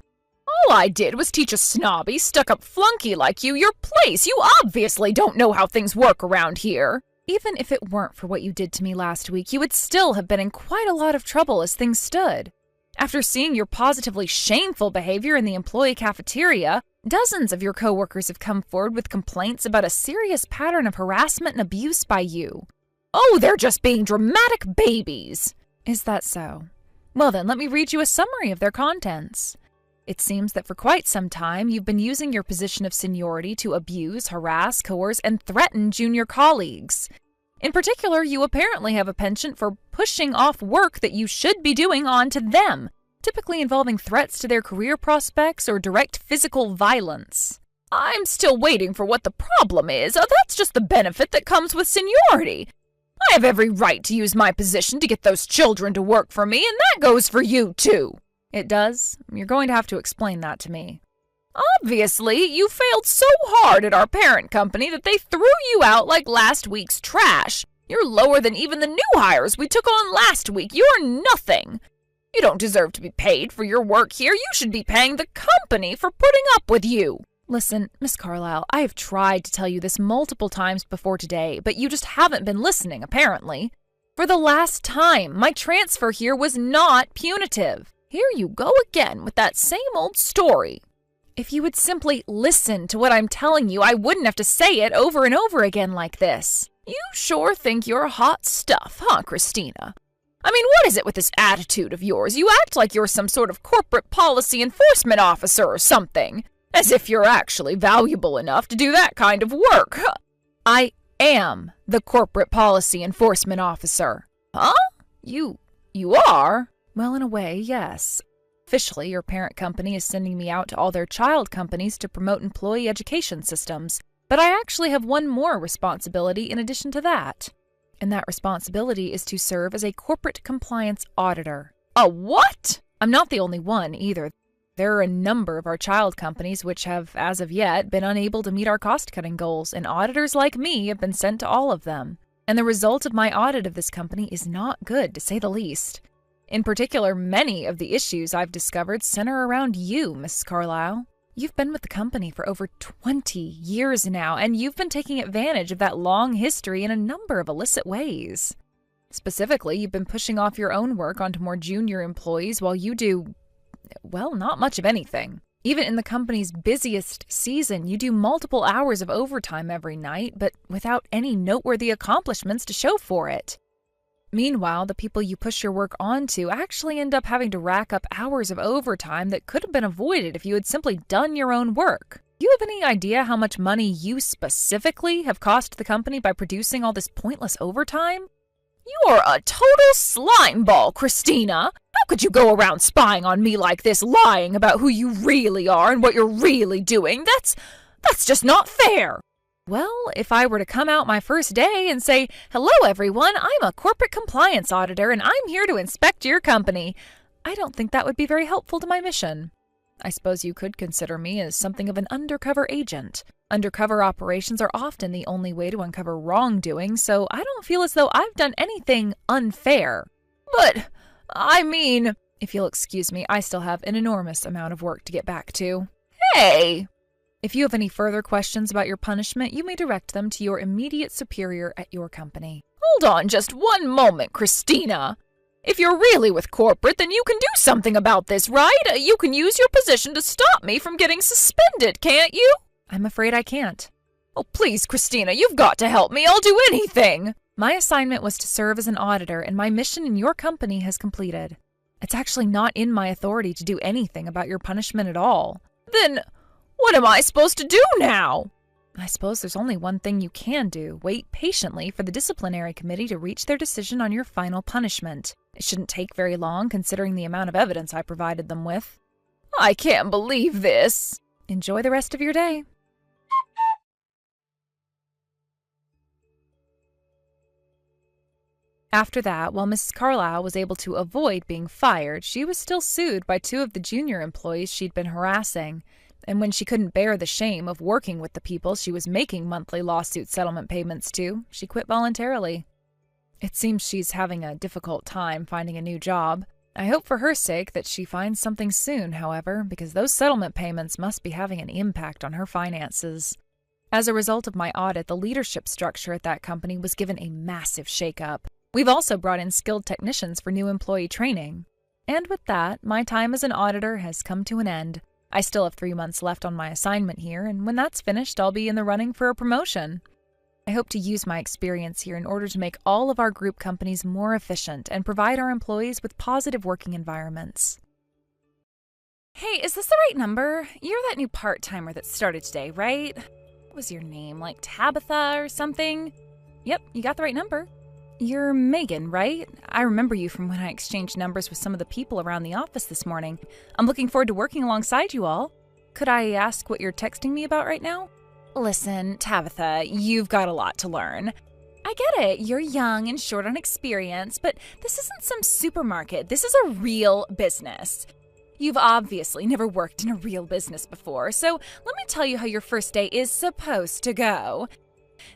All I did was teach a snobby, stuck-up flunky like you your place. You obviously don't know how things work around here. Even if it weren't for what you did to me last week, you would still have been in quite a lot of trouble as things stood. After seeing your positively shameful behavior in the employee cafeteria, dozens of your coworkers have come forward with complaints about a serious pattern of harassment and abuse by you. Oh, they're just being dramatic babies. Is that so? Well then, let me read you a summary of their contents. It seems that for quite some time, you've been using your position of seniority to abuse, harass, coerce, and threaten junior colleagues. In particular, you apparently have a penchant for pushing off work that you should be doing onto them, typically involving threats to their career prospects or direct physical violence. I'm still waiting for what the problem is. That's just the benefit that comes with seniority. I have every right to use my position to get those children to work for me, and that goes for you, too. It does? You're going to have to explain that to me. Obviously, you failed so hard at our parent company that they threw you out like last week's trash. You're lower than even the new hires we took on last week. You're nothing. You don't deserve to be paid for your work here. You should be paying the company for putting up with you. Listen, Miss Carlyle, I have tried to tell you this multiple times before today, but you just haven't been listening, apparently. For the last time, my transfer here was not punitive. Here you go again with that same old story. If you would simply listen to what I'm telling you, I wouldn't have to say it over and over again like this. You sure think you're hot stuff, huh, Christina? I mean, what is it with this attitude of yours? You act like you're some sort of corporate policy enforcement officer or something, as if you're actually valuable enough to do that kind of work. I am the corporate policy enforcement officer. Huh? You are? Well, in a way, yes. Officially, your parent company is sending me out to all their child companies to promote employee education systems, but I actually have one more responsibility in addition to that. And that responsibility is to serve as a corporate compliance auditor. A what? I'm not the only one, either. There are a number of our child companies which have, as of yet, been unable to meet our cost-cutting goals, and auditors like me have been sent to all of them. And the result of my audit of this company is not good, to say the least. In particular, many of the issues I've discovered center around you, Mrs. Carlyle. You've been with the company for over 20 years now, and you've been taking advantage of that long history in a number of illicit ways. Specifically, you've been pushing off your own work onto more junior employees while you do, well, not much of anything. Even in the company's busiest season, you do multiple hours of overtime every night, but without any noteworthy accomplishments to show for it. Meanwhile, the people you push your work onto actually end up having to rack up hours of overtime that could have been avoided if you had simply done your own work. Do you have any idea how much money you specifically have cost the company by producing all this pointless overtime? You're a total slimeball, Christina. How could you go around spying on me like this, lying about who you really are and what you're really doing? That's just not fair. Well, if I were to come out my first day and say, "Hello, everyone, I'm a corporate compliance auditor and I'm here to inspect your company," I don't think that would be very helpful to my mission. I suppose you could consider me as something of an undercover agent. Undercover operations are often the only way to uncover wrongdoing, so I don't feel as though I've done anything unfair. But, I mean, if you'll excuse me, I still have an enormous amount of work to get back to. Hey! If you have any further questions about your punishment, you may direct them to your immediate superior at your company. Hold on just one moment, Christina. If you're really with corporate, then you can do something about this, right? You can use your position to stop me from getting suspended, can't you? I'm afraid I can't. Oh, please, Christina, you've got to help me. I'll do anything. My assignment was to serve as an auditor, and my mission in your company has completed. It's actually not in my authority to do anything about your punishment at all. Then what am I supposed to do now? I suppose there's only one thing you can do. Wait patiently for the disciplinary committee to reach their decision on your final punishment. It shouldn't take very long, considering the amount of evidence I provided them with. I can't believe this. Enjoy the rest of your day. After that, while Mrs. Carlisle was able to avoid being fired, she was still sued by 2 of the junior employees she'd been harassing. And when she couldn't bear the shame of working with the people she was making monthly lawsuit settlement payments to, she quit voluntarily. It seems she's having a difficult time finding a new job. I hope for her sake that she finds something soon, however, because those settlement payments must be having an impact on her finances. As a result of my audit, the leadership structure at that company was given a massive shakeup. We've also brought in skilled technicians for new employee training. And with that, my time as an auditor has come to an end. I still have 3 months left on my assignment here, and when that's finished, I'll be in the running for a promotion. I hope to use my experience here in order to make all of our group companies more efficient and provide our employees with positive working environments. Hey, is this the right number? You're that new part-timer that started today, right? What was your name, like Tabitha or something? Yep, you got the right number. You're Megan, right? I remember you from when I exchanged numbers with some of the people around the office this morning. I'm looking forward to working alongside you all. Could I ask what you're texting me about right now? Listen, Tabitha, you've got a lot to learn. I get it. You're young and short on experience, but this isn't some supermarket. This is a real business. You've obviously never worked in a real business before, so let me tell you how your first day is supposed to go.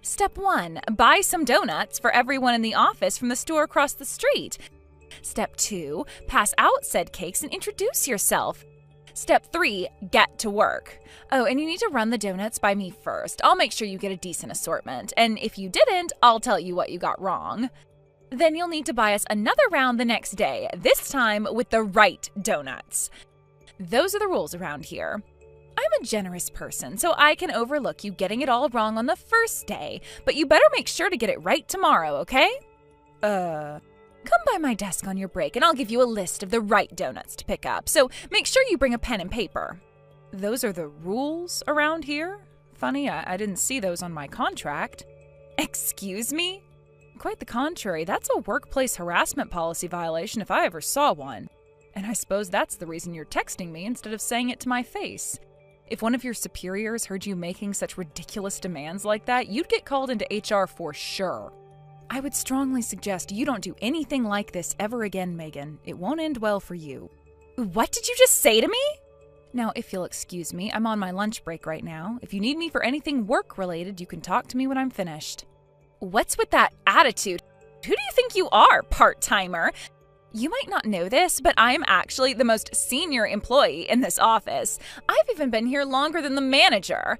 Step 1, buy some donuts for everyone in the office from the store across the street. Step 2, pass out said cakes and introduce yourself. Step 3, get to work. Oh, and you need to run the donuts by me first. I'll make sure you get a decent assortment, and if you didn't, I'll tell you what you got wrong. Then you'll need to buy us another round the next day, this time with the right donuts. Those are the rules around here. I'm a generous person, so I can overlook you getting it all wrong on the first day, but you better make sure to get it right tomorrow, okay? Come by my desk on your break and I'll give you a list of the right donuts to pick up, so make sure you bring a pen and paper. Those are the rules around here? Funny, I didn't see those on my contract. Excuse me? Quite the contrary, that's a workplace harassment policy violation if I ever saw one. And I suppose that's the reason you're texting me instead of saying it to my face. If one of your superiors heard you making such ridiculous demands like that, you'd get called into HR for sure. I would strongly suggest you don't do anything like this ever again, Megan. It won't end well for you. What did you just say to me? Now, if you'll excuse me, I'm on my lunch break right now. If you need me for anything work-related, you can talk to me when I'm finished. What's with that attitude? Who do you think you are, part-timer? You might not know this, but I am actually the most senior employee in this office. I've even been here longer than the manager.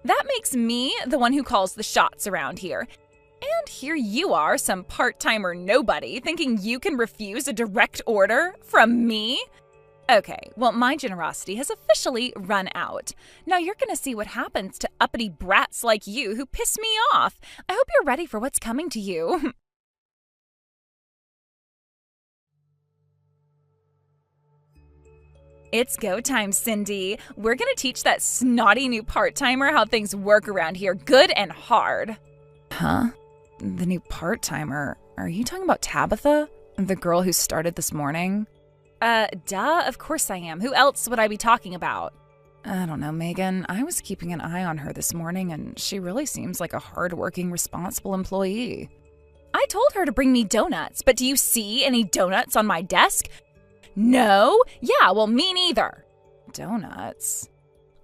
That makes me the one who calls the shots around here. And here you are, some part-timer nobody, thinking you can refuse a direct order from me? Okay, well, my generosity has officially run out. Now you're gonna see what happens to uppity brats like you who piss me off. I hope you're ready for what's coming to you. It's go time, Cindy. We're gonna teach that snotty new part-timer how things work around here, good and hard. Huh? The new part-timer? Are you talking about Tabitha? The girl who started this morning? Duh, of course I am. Who else would I be talking about? I don't know, Megan. I was keeping an eye on her this morning, and she really seems like a hard-working, responsible employee. I told her to bring me donuts, but do you see any donuts on my desk? No? Yeah, well, me neither. Donuts?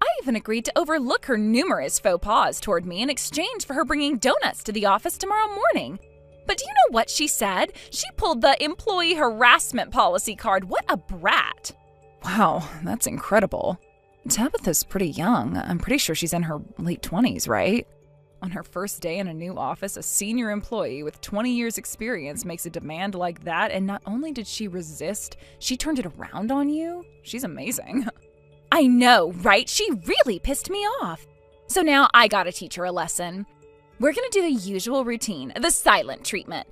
I even agreed to overlook her numerous faux pas toward me in exchange for her bringing donuts to the office tomorrow morning. But do you know what she said? She pulled the employee harassment policy card. What a brat. Wow, that's incredible. Tabitha's pretty young. I'm pretty sure she's in her late 20s, right? On her first day in a new office, a senior employee with 20 years experience makes a demand like that, and not only did she resist, she turned it around on you? She's amazing. I know, right? She really pissed me off. So now I gotta teach her a lesson. We're gonna do the usual routine, the silent treatment.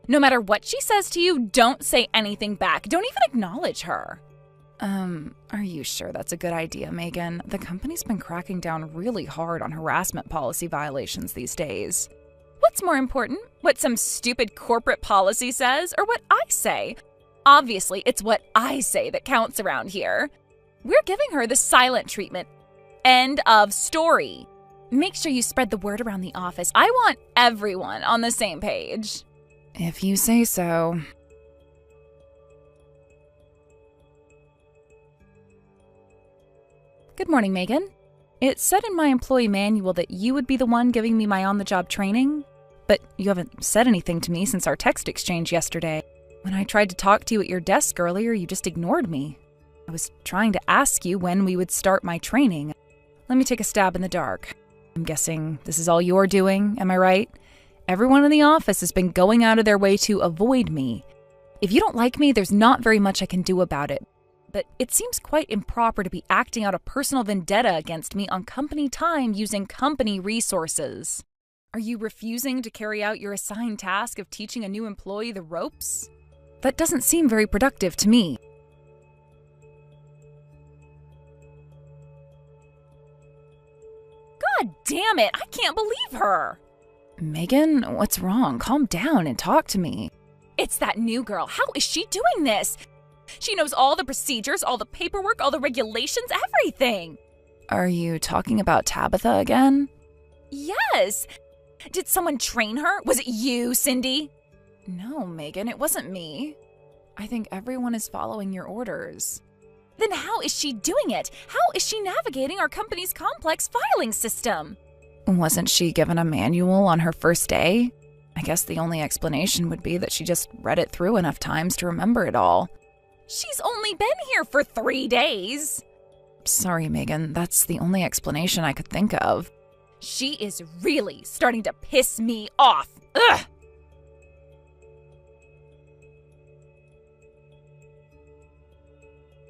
No matter what she says to you, don't say anything back. Don't even acknowledge her. Are you sure that's a good idea, Megan? The company's been cracking down really hard on harassment policy violations these days. What's more important? What some stupid corporate policy says, or what I say? Obviously, it's what I say that counts around here. We're giving her the silent treatment. End of story. Make sure you spread the word around the office. I want everyone on the same page. If you say so. Good morning, Megan. It said in my employee manual that you would be the one giving me my on-the-job training, but you haven't said anything to me since our text exchange yesterday. When I tried to talk to you at your desk earlier, you just ignored me. I was trying to ask you when we would start my training. Let me take a stab in the dark. I'm guessing this is all you're doing, am I right? Everyone in the office has been going out of their way to avoid me. If you don't like me, there's not very much I can do about it. But it seems quite improper to be acting out a personal vendetta against me on company time using company resources. Are you refusing to carry out your assigned task of teaching a new employee the ropes? That doesn't seem very productive to me. God damn it, I can't believe her. Megan, what's wrong? Calm down and talk to me. It's that new girl. How is she doing this? She knows all the procedures, all the paperwork, all the regulations, everything. Are you talking about Tabitha again? Yes. Did someone train her? Was it you, Cindy? No, Megan, it wasn't me. I think everyone is following your orders. Then how is she doing it? How is she navigating our company's complex filing system? Wasn't she given a manual on her first day? I guess the only explanation would be that she just read it through enough times to remember it all. She's only been here for 3 days. Sorry, Megan, that's the only explanation I could think of. She is really starting to piss me off. Ugh!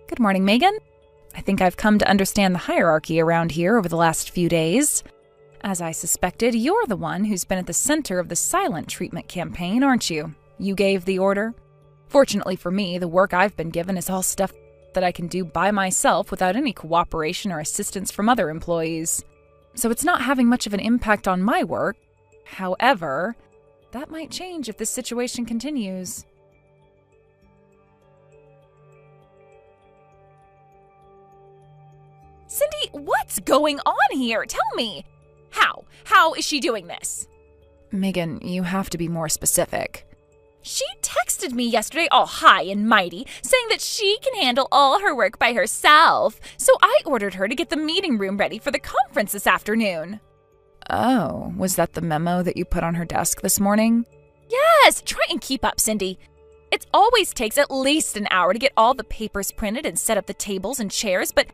Good morning, Megan. I think I've come to understand the hierarchy around here over the last few days. As I suspected, you're the one who's been at the center of the silent treatment campaign, aren't you? You gave the order. Fortunately for me, the work I've been given is all stuff that I can do by myself without any cooperation or assistance from other employees. So it's not having much of an impact on my work. However, that might change if this situation continues. Cindy, what's going on here? Tell me. How is she doing this? Megan, you have to be more specific. She texted me yesterday all high and mighty, saying that she can handle all her work by herself. So I ordered her to get the meeting room ready for the conference this afternoon. Oh, was that the memo that you put on her desk this morning? Yes, try and keep up, Cindy. It always takes at least an hour to get all the papers printed and set up the tables and chairs, but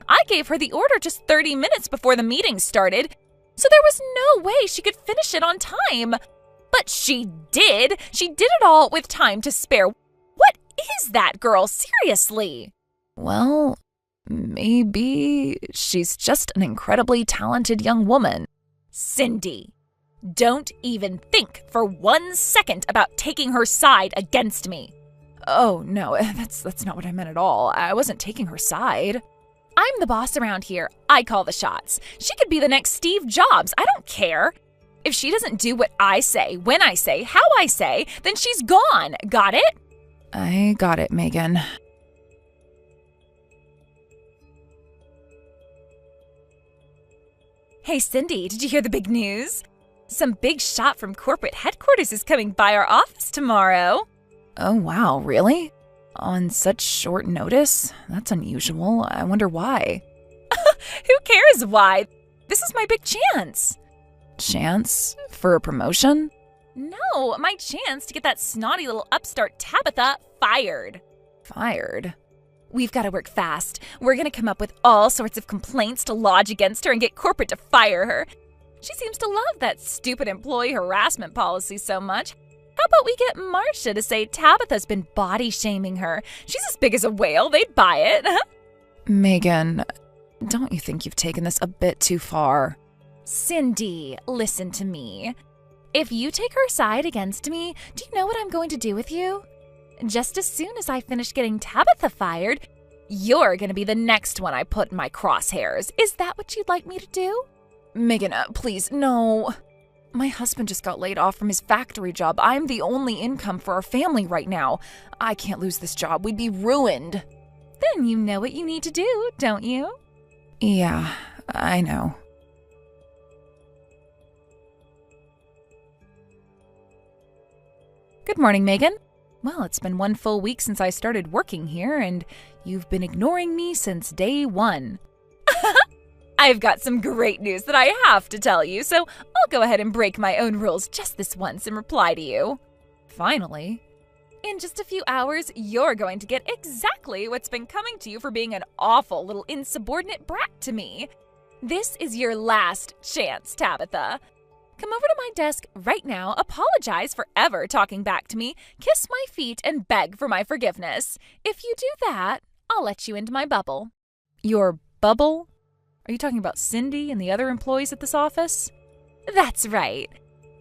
I gave her the order just 30 minutes before the meeting started, so there was no way she could finish it on time. But she did. She did it all with time to spare. What is that girl? Seriously. Well, maybe she's just an incredibly talented young woman. Cindy, don't even think for 1 second about taking her side against me. Oh, no, that's not what I meant at all. I wasn't taking her side. I'm the boss around here. I call the shots. She could be the next Steve Jobs. I don't care. If she doesn't do what I say, when I say, how I say, then she's gone. Got it? I got it, Megan. Hey, Cindy, did you hear the big news? Some big shot from corporate headquarters is coming by our office tomorrow. Oh, wow, really? On such short notice? That's unusual. I wonder why. Who cares why? This is my big chance. Chance? For a promotion? No, my chance to get that snotty little upstart Tabitha fired. Fired? We've got to work fast. We're going to come up with all sorts of complaints to lodge against her and get corporate to fire her. She seems to love that stupid employee harassment policy so much. How about we get Marcia to say Tabitha's been body shaming her? She's as big as a whale. They'd buy it. Megan, don't you think you've taken this a bit too far? Cindy, listen to me. If you take her side against me, do you know what I'm going to do with you? Just as soon as I finish getting Tabitha fired, you're going to be the next one I put in my crosshairs. Is that what you'd like me to do? Megan, please, no. My husband just got laid off from his factory job. I'm the only income for our family right now. I can't lose this job. We'd be ruined. Then you know what you need to do, don't you? Yeah, I know. Good morning, Megan. Well, it's been 1 full week since I started working here, and you've been ignoring me since day 1. I've got some great news that I have to tell you, so I'll go ahead and break my own rules just this once and reply to you. Finally. In just a few hours, you're going to get exactly what's been coming to you for being an awful little insubordinate brat to me. This is your last chance, Tabitha. Come over to my desk right now, apologize for ever talking back to me, kiss my feet, and beg for my forgiveness. If you do that, I'll let you into my bubble. Your bubble? Are you talking about Cindy and the other employees at this office? That's right.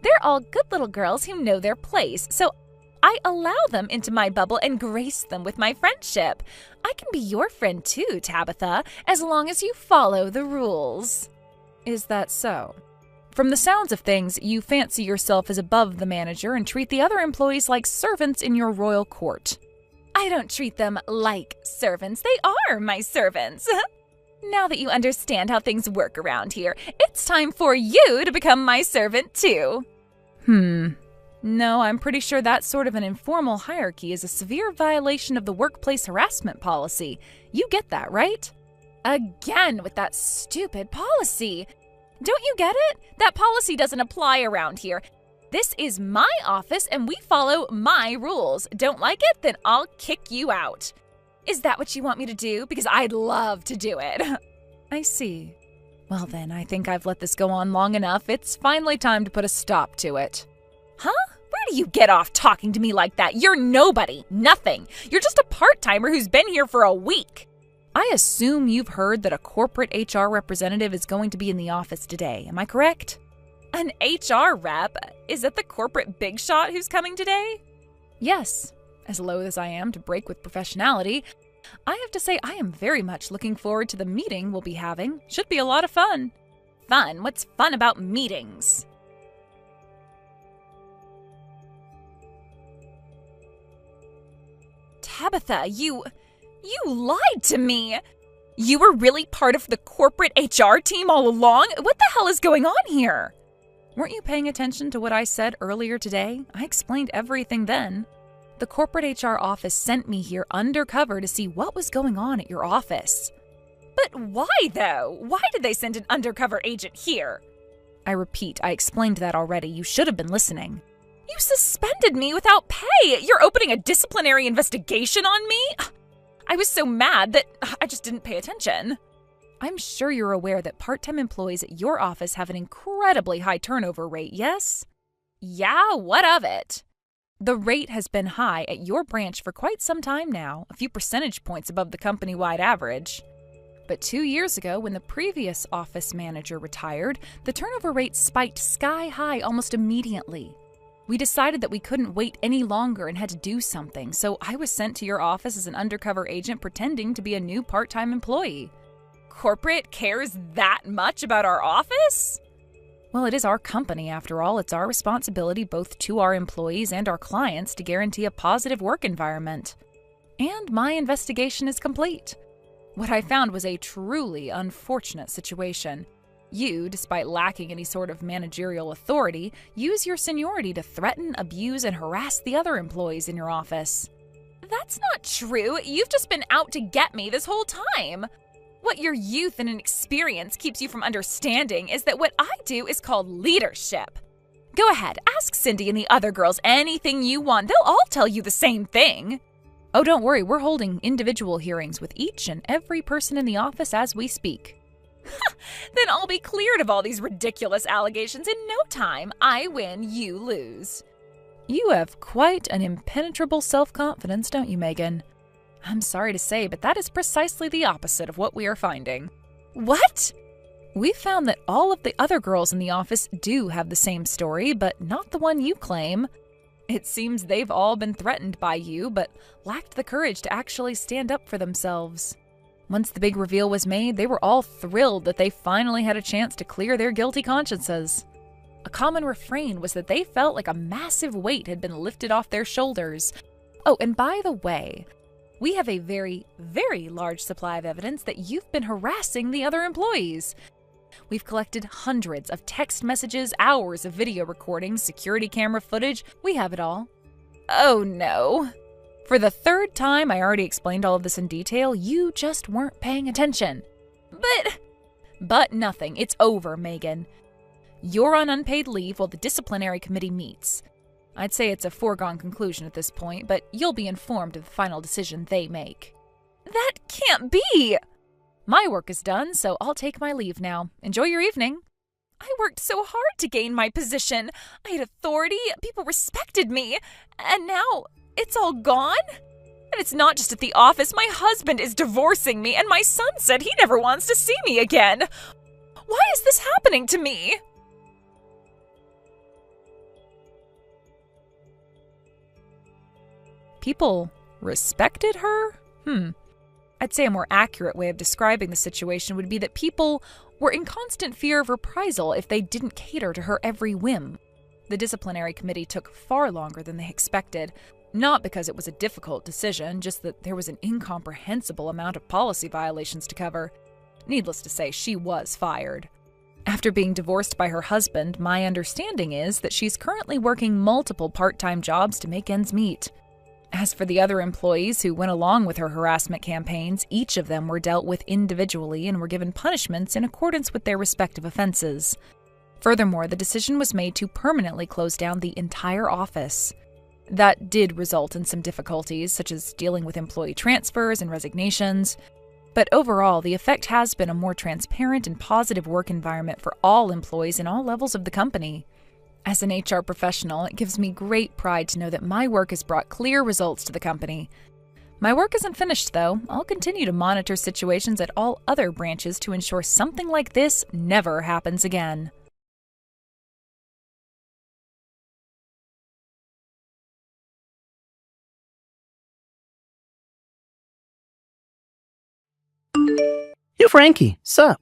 They're all good little girls who know their place, so I allow them into my bubble and grace them with my friendship. I can be your friend too, Tabitha, as long as you follow the rules. Is that so? From the sounds of things, you fancy yourself as above the manager and treat the other employees like servants in your royal court. I don't treat them like servants. They are my servants. Now that you understand how things work around here, it's time for you to become my servant too. No, I'm pretty sure that sort of an informal hierarchy is a severe violation of the workplace harassment policy. You get that, right? Again with that stupid policy. Don't you get it? That policy doesn't apply around here. This is my office and we follow my rules. Don't like it? Then I'll kick you out. Is that what you want me to do? Because I'd love to do it. I see. Well then, I think I've let this go on long enough. It's finally time to put a stop to it. Huh? Where do you get off talking to me like that? You're nobody. Nothing. You're just a part-timer who's been here for a week. I assume you've heard that a corporate HR representative is going to be in the office today. Am I correct? An HR rep? Is it the corporate big shot who's coming today? Yes. As loath as I am to break with professionality, I have to say I am very much looking forward to the meeting we'll be having. Should be a lot of fun. Fun? What's fun about meetings? Tabitha, you lied to me. You were really part of the corporate HR team all along? What the hell is going on here? Weren't you paying attention to what I said earlier today? I explained everything then. The corporate HR office sent me here undercover to see what was going on at your office. But why, though? Why did they send an undercover agent here? I repeat, I explained that already. You should have been listening. You suspended me without pay. You're opening a disciplinary investigation on me? I was so mad that I just didn't pay attention. I'm sure you're aware that part-time employees at your office have an incredibly high turnover rate, yes? Yeah, what of it? The rate has been high at your branch for quite some time now, a few percentage points above the company-wide average. But 2 years ago, when the previous office manager retired, the turnover rate spiked sky high almost immediately. We decided that we couldn't wait any longer and had to do something, so I was sent to your office as an undercover agent pretending to be a new part-time employee. Corporate cares that much about our office? Well, it is our company, after all. It's our responsibility both to our employees and our clients to guarantee a positive work environment. And my investigation is complete. What I found was a truly unfortunate situation. You, despite lacking any sort of managerial authority, use your seniority to threaten, abuse, and harass the other employees in your office. That's not true. You've just been out to get me this whole time. What your youth and inexperience keeps you from understanding is that what I do is called leadership. Go ahead, ask Cindy and the other girls anything you want. They'll all tell you the same thing. Oh, don't worry, we're holding individual hearings with each and every person in the office as we speak. Then I'll be cleared of all these ridiculous allegations in no time. I win, you lose. You have quite an impenetrable self-confidence, don't you, Megan? I'm sorry to say, but that is precisely the opposite of what we are finding. What? We found that all of the other girls in the office do have the same story, but not the one you claim. It seems they've all been threatened by you, but lacked the courage to actually stand up for themselves. Once the big reveal was made, they were all thrilled that they finally had a chance to clear their guilty consciences. A common refrain was that they felt like a massive weight had been lifted off their shoulders. Oh, and by the way, we have a very, very large supply of evidence that you've been harassing the other employees. We've collected hundreds of text messages, hours of video recordings, security camera footage. We have it all. Oh no. For the third time, I already explained all of this in detail. You just weren't paying attention. But nothing. It's over, Megan. You're on unpaid leave while the disciplinary committee meets. I'd say it's a foregone conclusion at this point, but you'll be informed of the final decision they make. That can't be! My work is done, so I'll take my leave now. Enjoy your evening. I worked so hard to gain my position. I had authority, people respected me, and now it's all gone? And it's not just at the office. My husband is divorcing me, and my son said he never wants to see me again. Why is this happening to me? People respected her? I'd say a more accurate way of describing the situation would be that people were in constant fear of reprisal if they didn't cater to her every whim. The disciplinary committee took far longer than they expected, not because it was a difficult decision, just that there was an incomprehensible amount of policy violations to cover. Needless to say, she was fired. After being divorced by her husband, my understanding is that she's currently working multiple part-time jobs to make ends meet. As for the other employees who went along with her harassment campaigns, each of them were dealt with individually and were given punishments in accordance with their respective offenses. Furthermore, the decision was made to permanently close down the entire office. That did result in some difficulties, such as dealing with employee transfers and resignations. But overall, the effect has been a more transparent and positive work environment for all employees in all levels of the company. As an HR professional, it gives me great pride to know that my work has brought clear results to the company. My work isn't finished, though. I'll continue to monitor situations at all other branches to ensure something like this never happens again. Yo, Frankie, sup?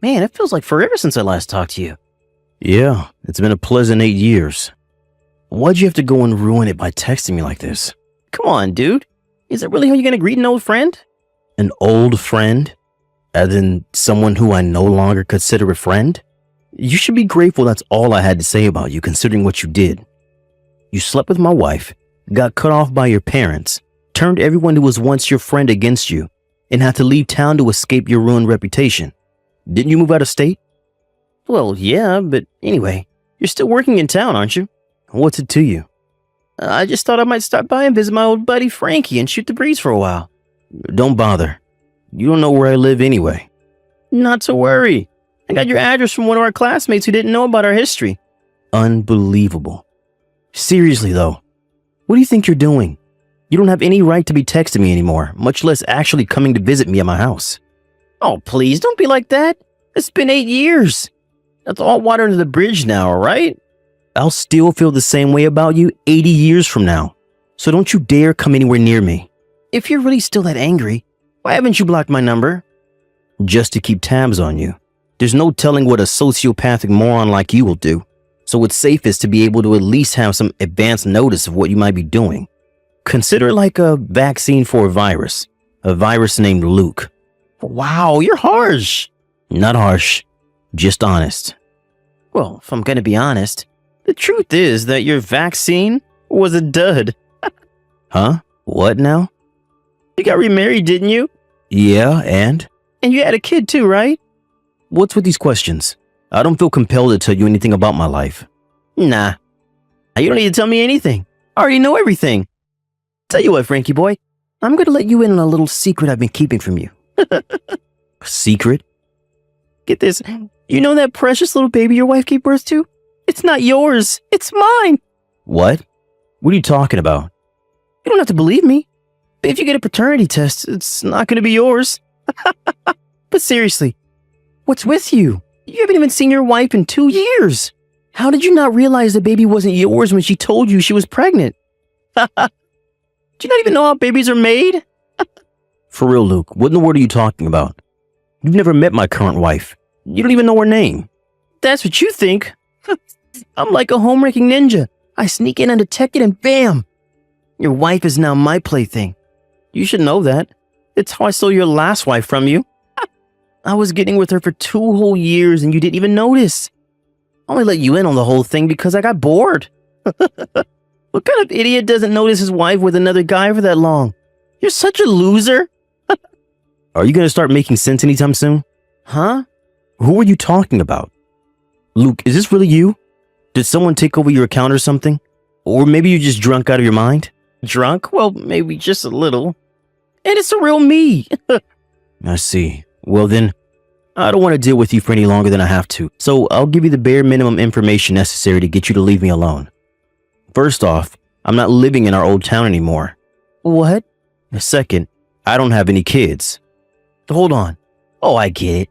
Man, it feels like forever since I last talked to you. Yeah, it's been a pleasant 8 years. Why'd you have to go and ruin it by texting me like this? Come on, dude. Is that really how you're gonna greet an old friend? An old friend? As in someone who I no longer consider a friend? You should be grateful that's all I had to say about you, considering what you did. You slept with my wife, got cut off by your parents, turned everyone who was once your friend against you, and had to leave town to escape your ruined reputation. Didn't you move out of state? Well, yeah, but anyway, you're still working in town, aren't you? What's it to you? I just thought I might stop by and visit my old buddy Frankie and shoot the breeze for a while. Don't bother. You don't know where I live anyway. Not to worry. I got your address from one of our classmates who didn't know about our history. Unbelievable. Seriously, though, what do you think you're doing? You don't have any right to be texting me anymore, much less actually coming to visit me at my house. Oh, please, don't be like that. It's been 8 years. That's all water under the bridge now, all right? I'll still feel the same way about you 80 years from now. So don't you dare come anywhere near me. If you're really still that angry, why haven't you blocked my number? Just to keep tabs on you. There's no telling what a sociopathic moron like you will do. So it's safest to be able to at least have some advance notice of what you might be doing. Consider it like a vaccine for a virus named Luke. Wow, you're harsh. Not harsh, just honest. Well, if I'm gonna be honest, the truth is that your vaccine was a dud. Huh? What now? You got remarried, didn't you? Yeah, and? And you had a kid too, right? What's with these questions? I don't feel compelled to tell you anything about my life. Nah. You don't need to tell me anything. I already know everything. Tell you what, Frankie boy, I'm going to let you in on a little secret I've been keeping from you. Secret? Get this. You know that precious little baby your wife gave birth to? It's not yours. It's mine. What? What are you talking about? You don't have to believe me. But if you get a paternity test, it's not going to be yours. But seriously, what's with you? You haven't even seen your wife in 2 years. How did you not realize the baby wasn't yours when she told you she was pregnant? Do you not even know how babies are made? For real, Luke, what in the world are you talking about? You've never met my current wife. You don't even know her name. That's what you think. I'm like a home-wrecking ninja. I sneak in undetected and bam! Your wife is now my plaything. You should know that. It's how I stole your last wife from you. I was getting with her for 2 whole years and you didn't even notice. I only let you in on the whole thing because I got bored. What kind of idiot doesn't notice his wife with another guy for that long? You're such a loser. Are you going to start making sense anytime soon? Huh? Who are you talking about? Luke, is this really you? Did someone take over your account or something? Or maybe you're just drunk out of your mind? Drunk? Well, maybe just a little. And it's the real me. I see. Well then, I don't want to deal with you for any longer than I have to. So I'll give you the bare minimum information necessary to get you to leave me alone. First off, I'm not living in our old town anymore. What? Second, I don't have any kids. Hold on. Oh, I get it.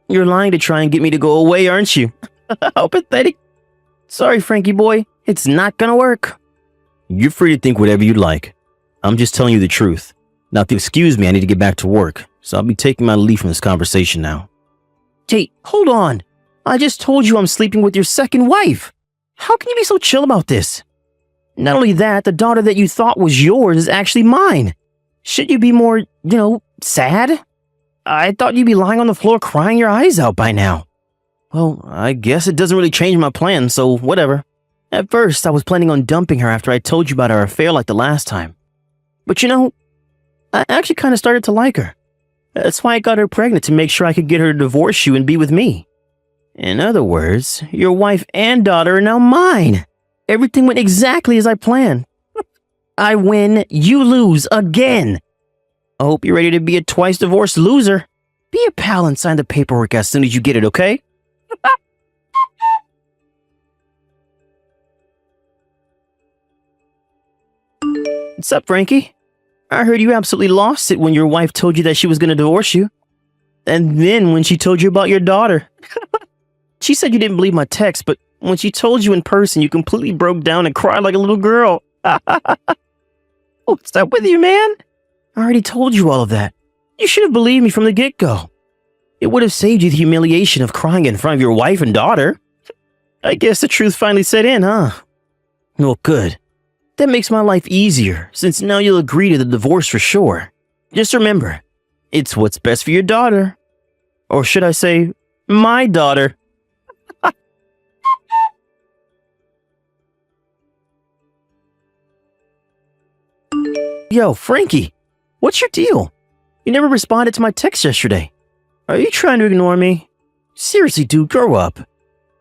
You're lying to try and get me to go away, aren't you? How pathetic. Sorry, Frankie boy. It's not gonna work. You're free to think whatever you'd like. I'm just telling you the truth. Now, if you excuse me, I need to get back to work. So I'll be taking my leave from this conversation now. Hey, hold on. I just told you I'm sleeping with your second wife. How can you be so chill about this? Not only that, the daughter that you thought was yours is actually mine. Should you be more, sad? I thought you'd be lying on the floor crying your eyes out by now. Well, I guess it doesn't really change my plan, so whatever. At first, I was planning on dumping her after I told you about our affair like the last time. But I actually kind of started to like her. That's why I got her pregnant, to make sure I could get her to divorce you and be with me. In other words, your wife and daughter are now mine. Everything went exactly as I planned. I win, you lose again. I hope you're ready to be a twice divorced loser. Be a pal and sign the paperwork as soon as you get it, okay? What's up, Frankie? I heard you absolutely lost it when your wife told you that she was going to divorce you. And then when she told you about your daughter. She said you didn't believe my text, but when she told you in person, you completely broke down and cried like a little girl. What's up with you, man? I already told you all of that. You should have believed me from the get-go. It would have saved you the humiliation of crying in front of your wife and daughter. I guess the truth finally set in, huh? Well, good. That makes my life easier, since now you'll agree to the divorce for sure. Just remember, it's what's best for your daughter. Or should I say, my daughter. Yo, Frankie, what's your deal? You never responded to my text yesterday. Are you trying to ignore me? Seriously, dude, grow up.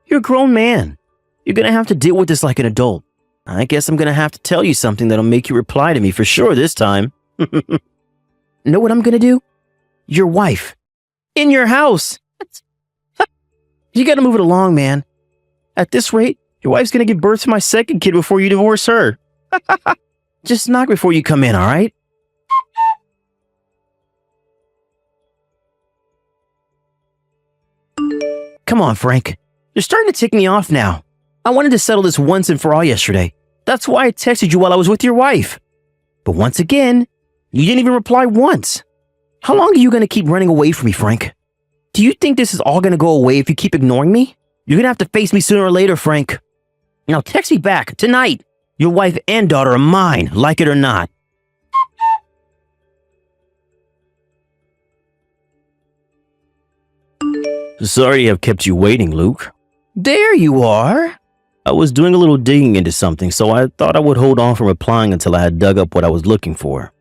You're a grown man. You're gonna have to deal with this like an adult. I guess I'm gonna have to tell you something that'll make you reply to me for sure this time. Know what I'm gonna do? Your wife. In your house. You gotta move it along, man. At this rate, your wife's gonna give birth to my second kid before you divorce her. Just knock before you come in, alright? Come on, Frank. You're starting to tick me off now. I wanted to settle this once and for all yesterday. That's why I texted you while I was with your wife. But once again, you didn't even reply once. How long are you going to keep running away from me, Frank? Do you think this is all going to go away if you keep ignoring me? You're going to have to face me sooner or later, Frank. Now text me back, tonight. Your wife and daughter are mine, like it or not. Sorry I've kept you waiting, Luke. There you are. I was doing a little digging into something, so I thought I would hold on from replying until I had dug up what I was looking for.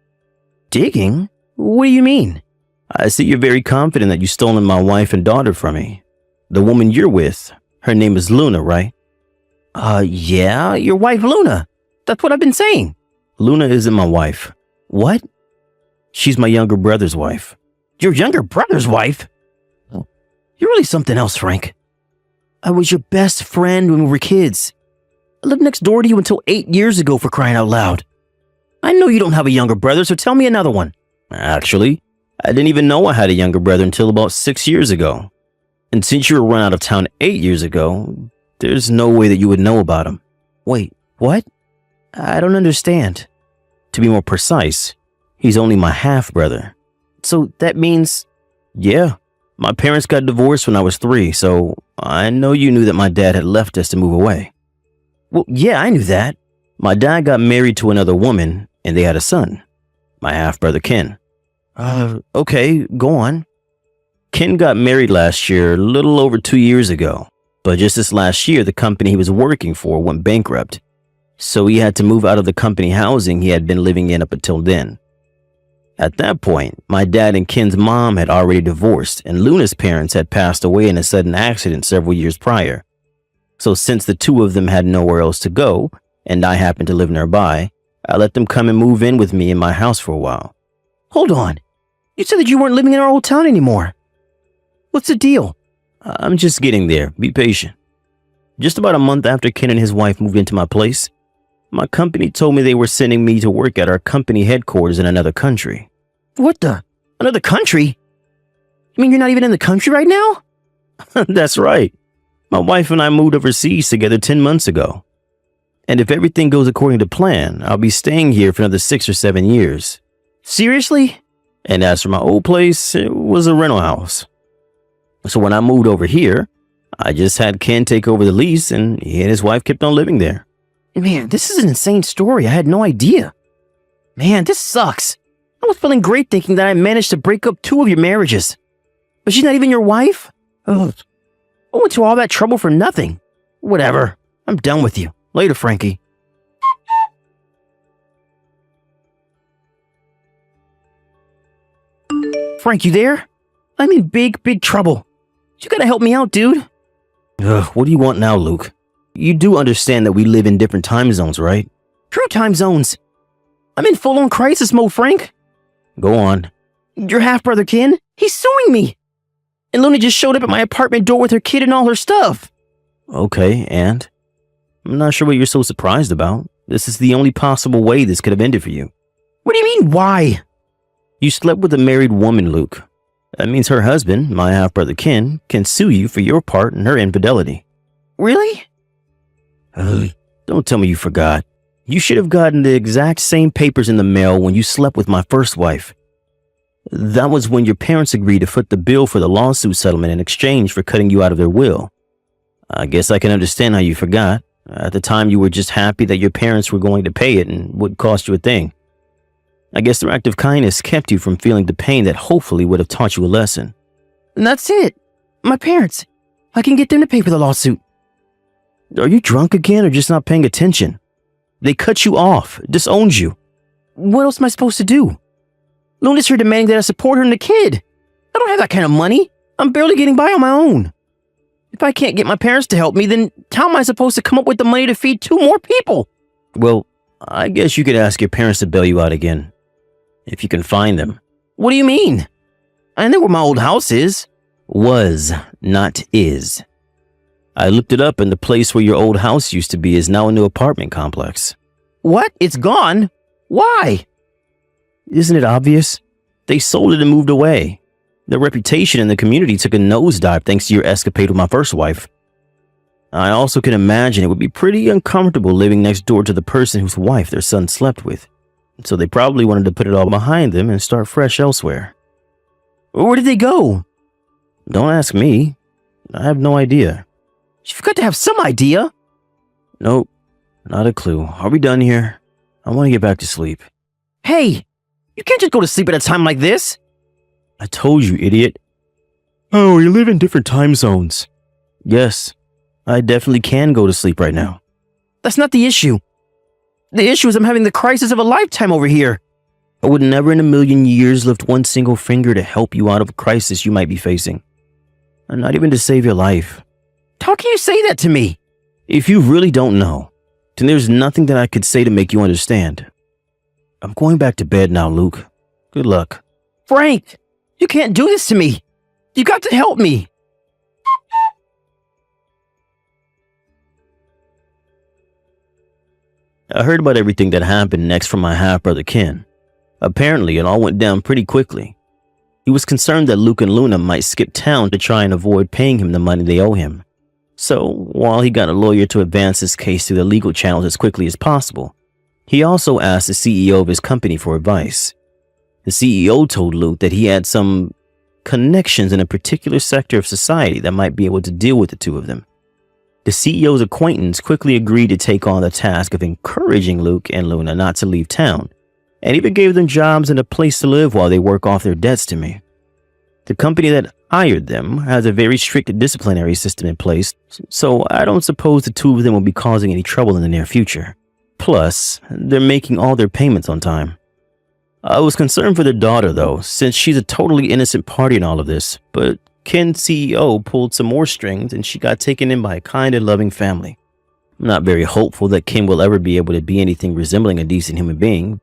Digging? What do you mean? I see you're very confident that you've stolen my wife and daughter from me. The woman you're with, her name is Luna, right? Yeah, your wife Luna. That's what I've been saying. Luna isn't my wife. What? She's my younger brother's wife. Your younger brother's wife? You're really something else, Frank. I was your best friend when we were kids. I lived next door to you until 8 years ago, for crying out loud. I know you don't have a younger brother, so tell me another one. Actually, I didn't even know I had a younger brother until about 6 years ago. And since you were run out of town 8 years ago, there's no way that you would know about him. Wait, what? I don't understand. To be more precise, he's only my half-brother. So that means... Yeah, my parents got divorced when I was 3, so I know you knew that my dad had left us to move away. Well, yeah, I knew that. My dad got married to another woman, and they had a son. My half-brother Ken. Okay, go on. Ken got married last year, a little over 2 years ago. But just this last year, the company he was working for went bankrupt. So he had to move out of the company housing he had been living in up until then. At that point, my dad and Ken's mom had already divorced, and Luna's parents had passed away in a sudden accident several years prior. So since the two of them had nowhere else to go, and I happened to live nearby, I let them come and move in with me in my house for a while. Hold on. You said that you weren't living in our old town anymore. What's the deal? I'm just getting there. Be patient. Just about a month after Ken and his wife moved into my place, my company told me they were sending me to work at our company headquarters in another country. What the? Another country? You mean you're not even in the country right now? That's right. My wife and I moved overseas together 10 months ago. And if everything goes according to plan, I'll be staying here for another 6 or 7 years. Seriously? And as for my old place, it was a rental house. So when I moved over here, I just had Ken take over the lease, and he and his wife kept on living there. Man, this is an insane story. I had no idea. Man, this sucks. I was feeling great thinking that I managed to break up 2 of your marriages. But she's not even your wife? Ugh. I went to all that trouble for nothing. Whatever. I'm done with you. Later, Frankie. Frank, you there? I'm in big trouble. You gotta help me out, dude. What do you want now, Luke? You do understand that we live in different time zones, right? True time zones. I'm in full-on crisis mode, Frank. Go on. Your half-brother Ken, he's suing me. And Luna just showed up at my apartment door with her kid and all her stuff. Okay, and? I'm not sure what you're so surprised about. This is the only possible way this could have ended for you. What do you mean, why? You slept with a married woman, Luke. That means her husband, my half-brother Ken, can sue you for your part in her infidelity. Really? Don't tell me you forgot. You should have gotten the exact same papers in the mail when you slept with my first wife. That was when your parents agreed to foot the bill for the lawsuit settlement in exchange for cutting you out of their will. I guess I can understand how you forgot. At the time, you were just happy that your parents were going to pay it and wouldn't cost you a thing. I guess their act of kindness kept you from feeling the pain that hopefully would have taught you a lesson. And that's it. My parents. I can get them to pay for the lawsuit. Are you drunk again or just not paying attention? They cut you off, disowned you. What else am I supposed to do? Luna's here demanding that I support her and the kid. I don't have that kind of money. I'm barely getting by on my own. If I can't get my parents to help me, then how am I supposed to come up with the money to feed 2 more people? Well, I guess you could ask your parents to bail you out again. If you can find them. What do you mean? I know where my old house is. Was, not is. I looked it up and the place where your old house used to be is now a new apartment complex. What? It's gone? Why? Isn't it obvious? They sold it and moved away. Their reputation in the community took a nosedive thanks to your escapade with my first wife. I also can imagine it would be pretty uncomfortable living next door to the person whose wife their son slept with. So they probably wanted to put it all behind them and start fresh elsewhere. Where did they go? Don't ask me. I have no idea. You've got to have some idea. Nope, not a clue. Are we done here? I want to get back to sleep. Hey, you can't just go to sleep at a time like this. I told you, idiot. Oh, you live in different time zones. Yes, I definitely can go to sleep right now. That's not the issue. The issue is I'm having the crisis of a lifetime over here. I would never in a million years lift one single finger to help you out of a crisis you might be facing. And not even to save your life. How can you say that to me? If you really don't know, then there's nothing that I could say to make you understand. I'm going back to bed now, Luke. Good luck. Frank, you can't do this to me. You got to help me. I heard about everything that happened next from my half-brother Ken. Apparently, it all went down pretty quickly. He was concerned that Luke and Luna might skip town to try and avoid paying him the money they owe him. So, while he got a lawyer to advance his case through the legal channels as quickly as possible, he also asked the CEO of his company for advice. The CEO told Luke that he had some connections in a particular sector of society that might be able to deal with the two of them. The CEO's acquaintance quickly agreed to take on the task of encouraging Luke and Luna not to leave town, and even gave them jobs and a place to live while they work off their debts to me. The company that hired them has a very strict disciplinary system in place, so I don't suppose the two of them will be causing any trouble in the near future. Plus, they're making all their payments on time. I was concerned for their daughter, though, since she's a totally innocent party in all of this, but Ken's CEO pulled some more strings and she got taken in by a kind and loving family. I'm not very hopeful that Ken will ever be able to be anything resembling a decent human being,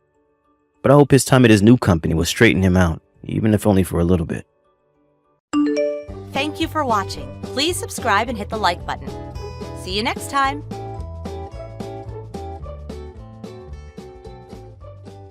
but I hope his time at his new company will straighten him out, even if only for a little bit. Thank you for watching. Please subscribe and hit the like button. See you next time.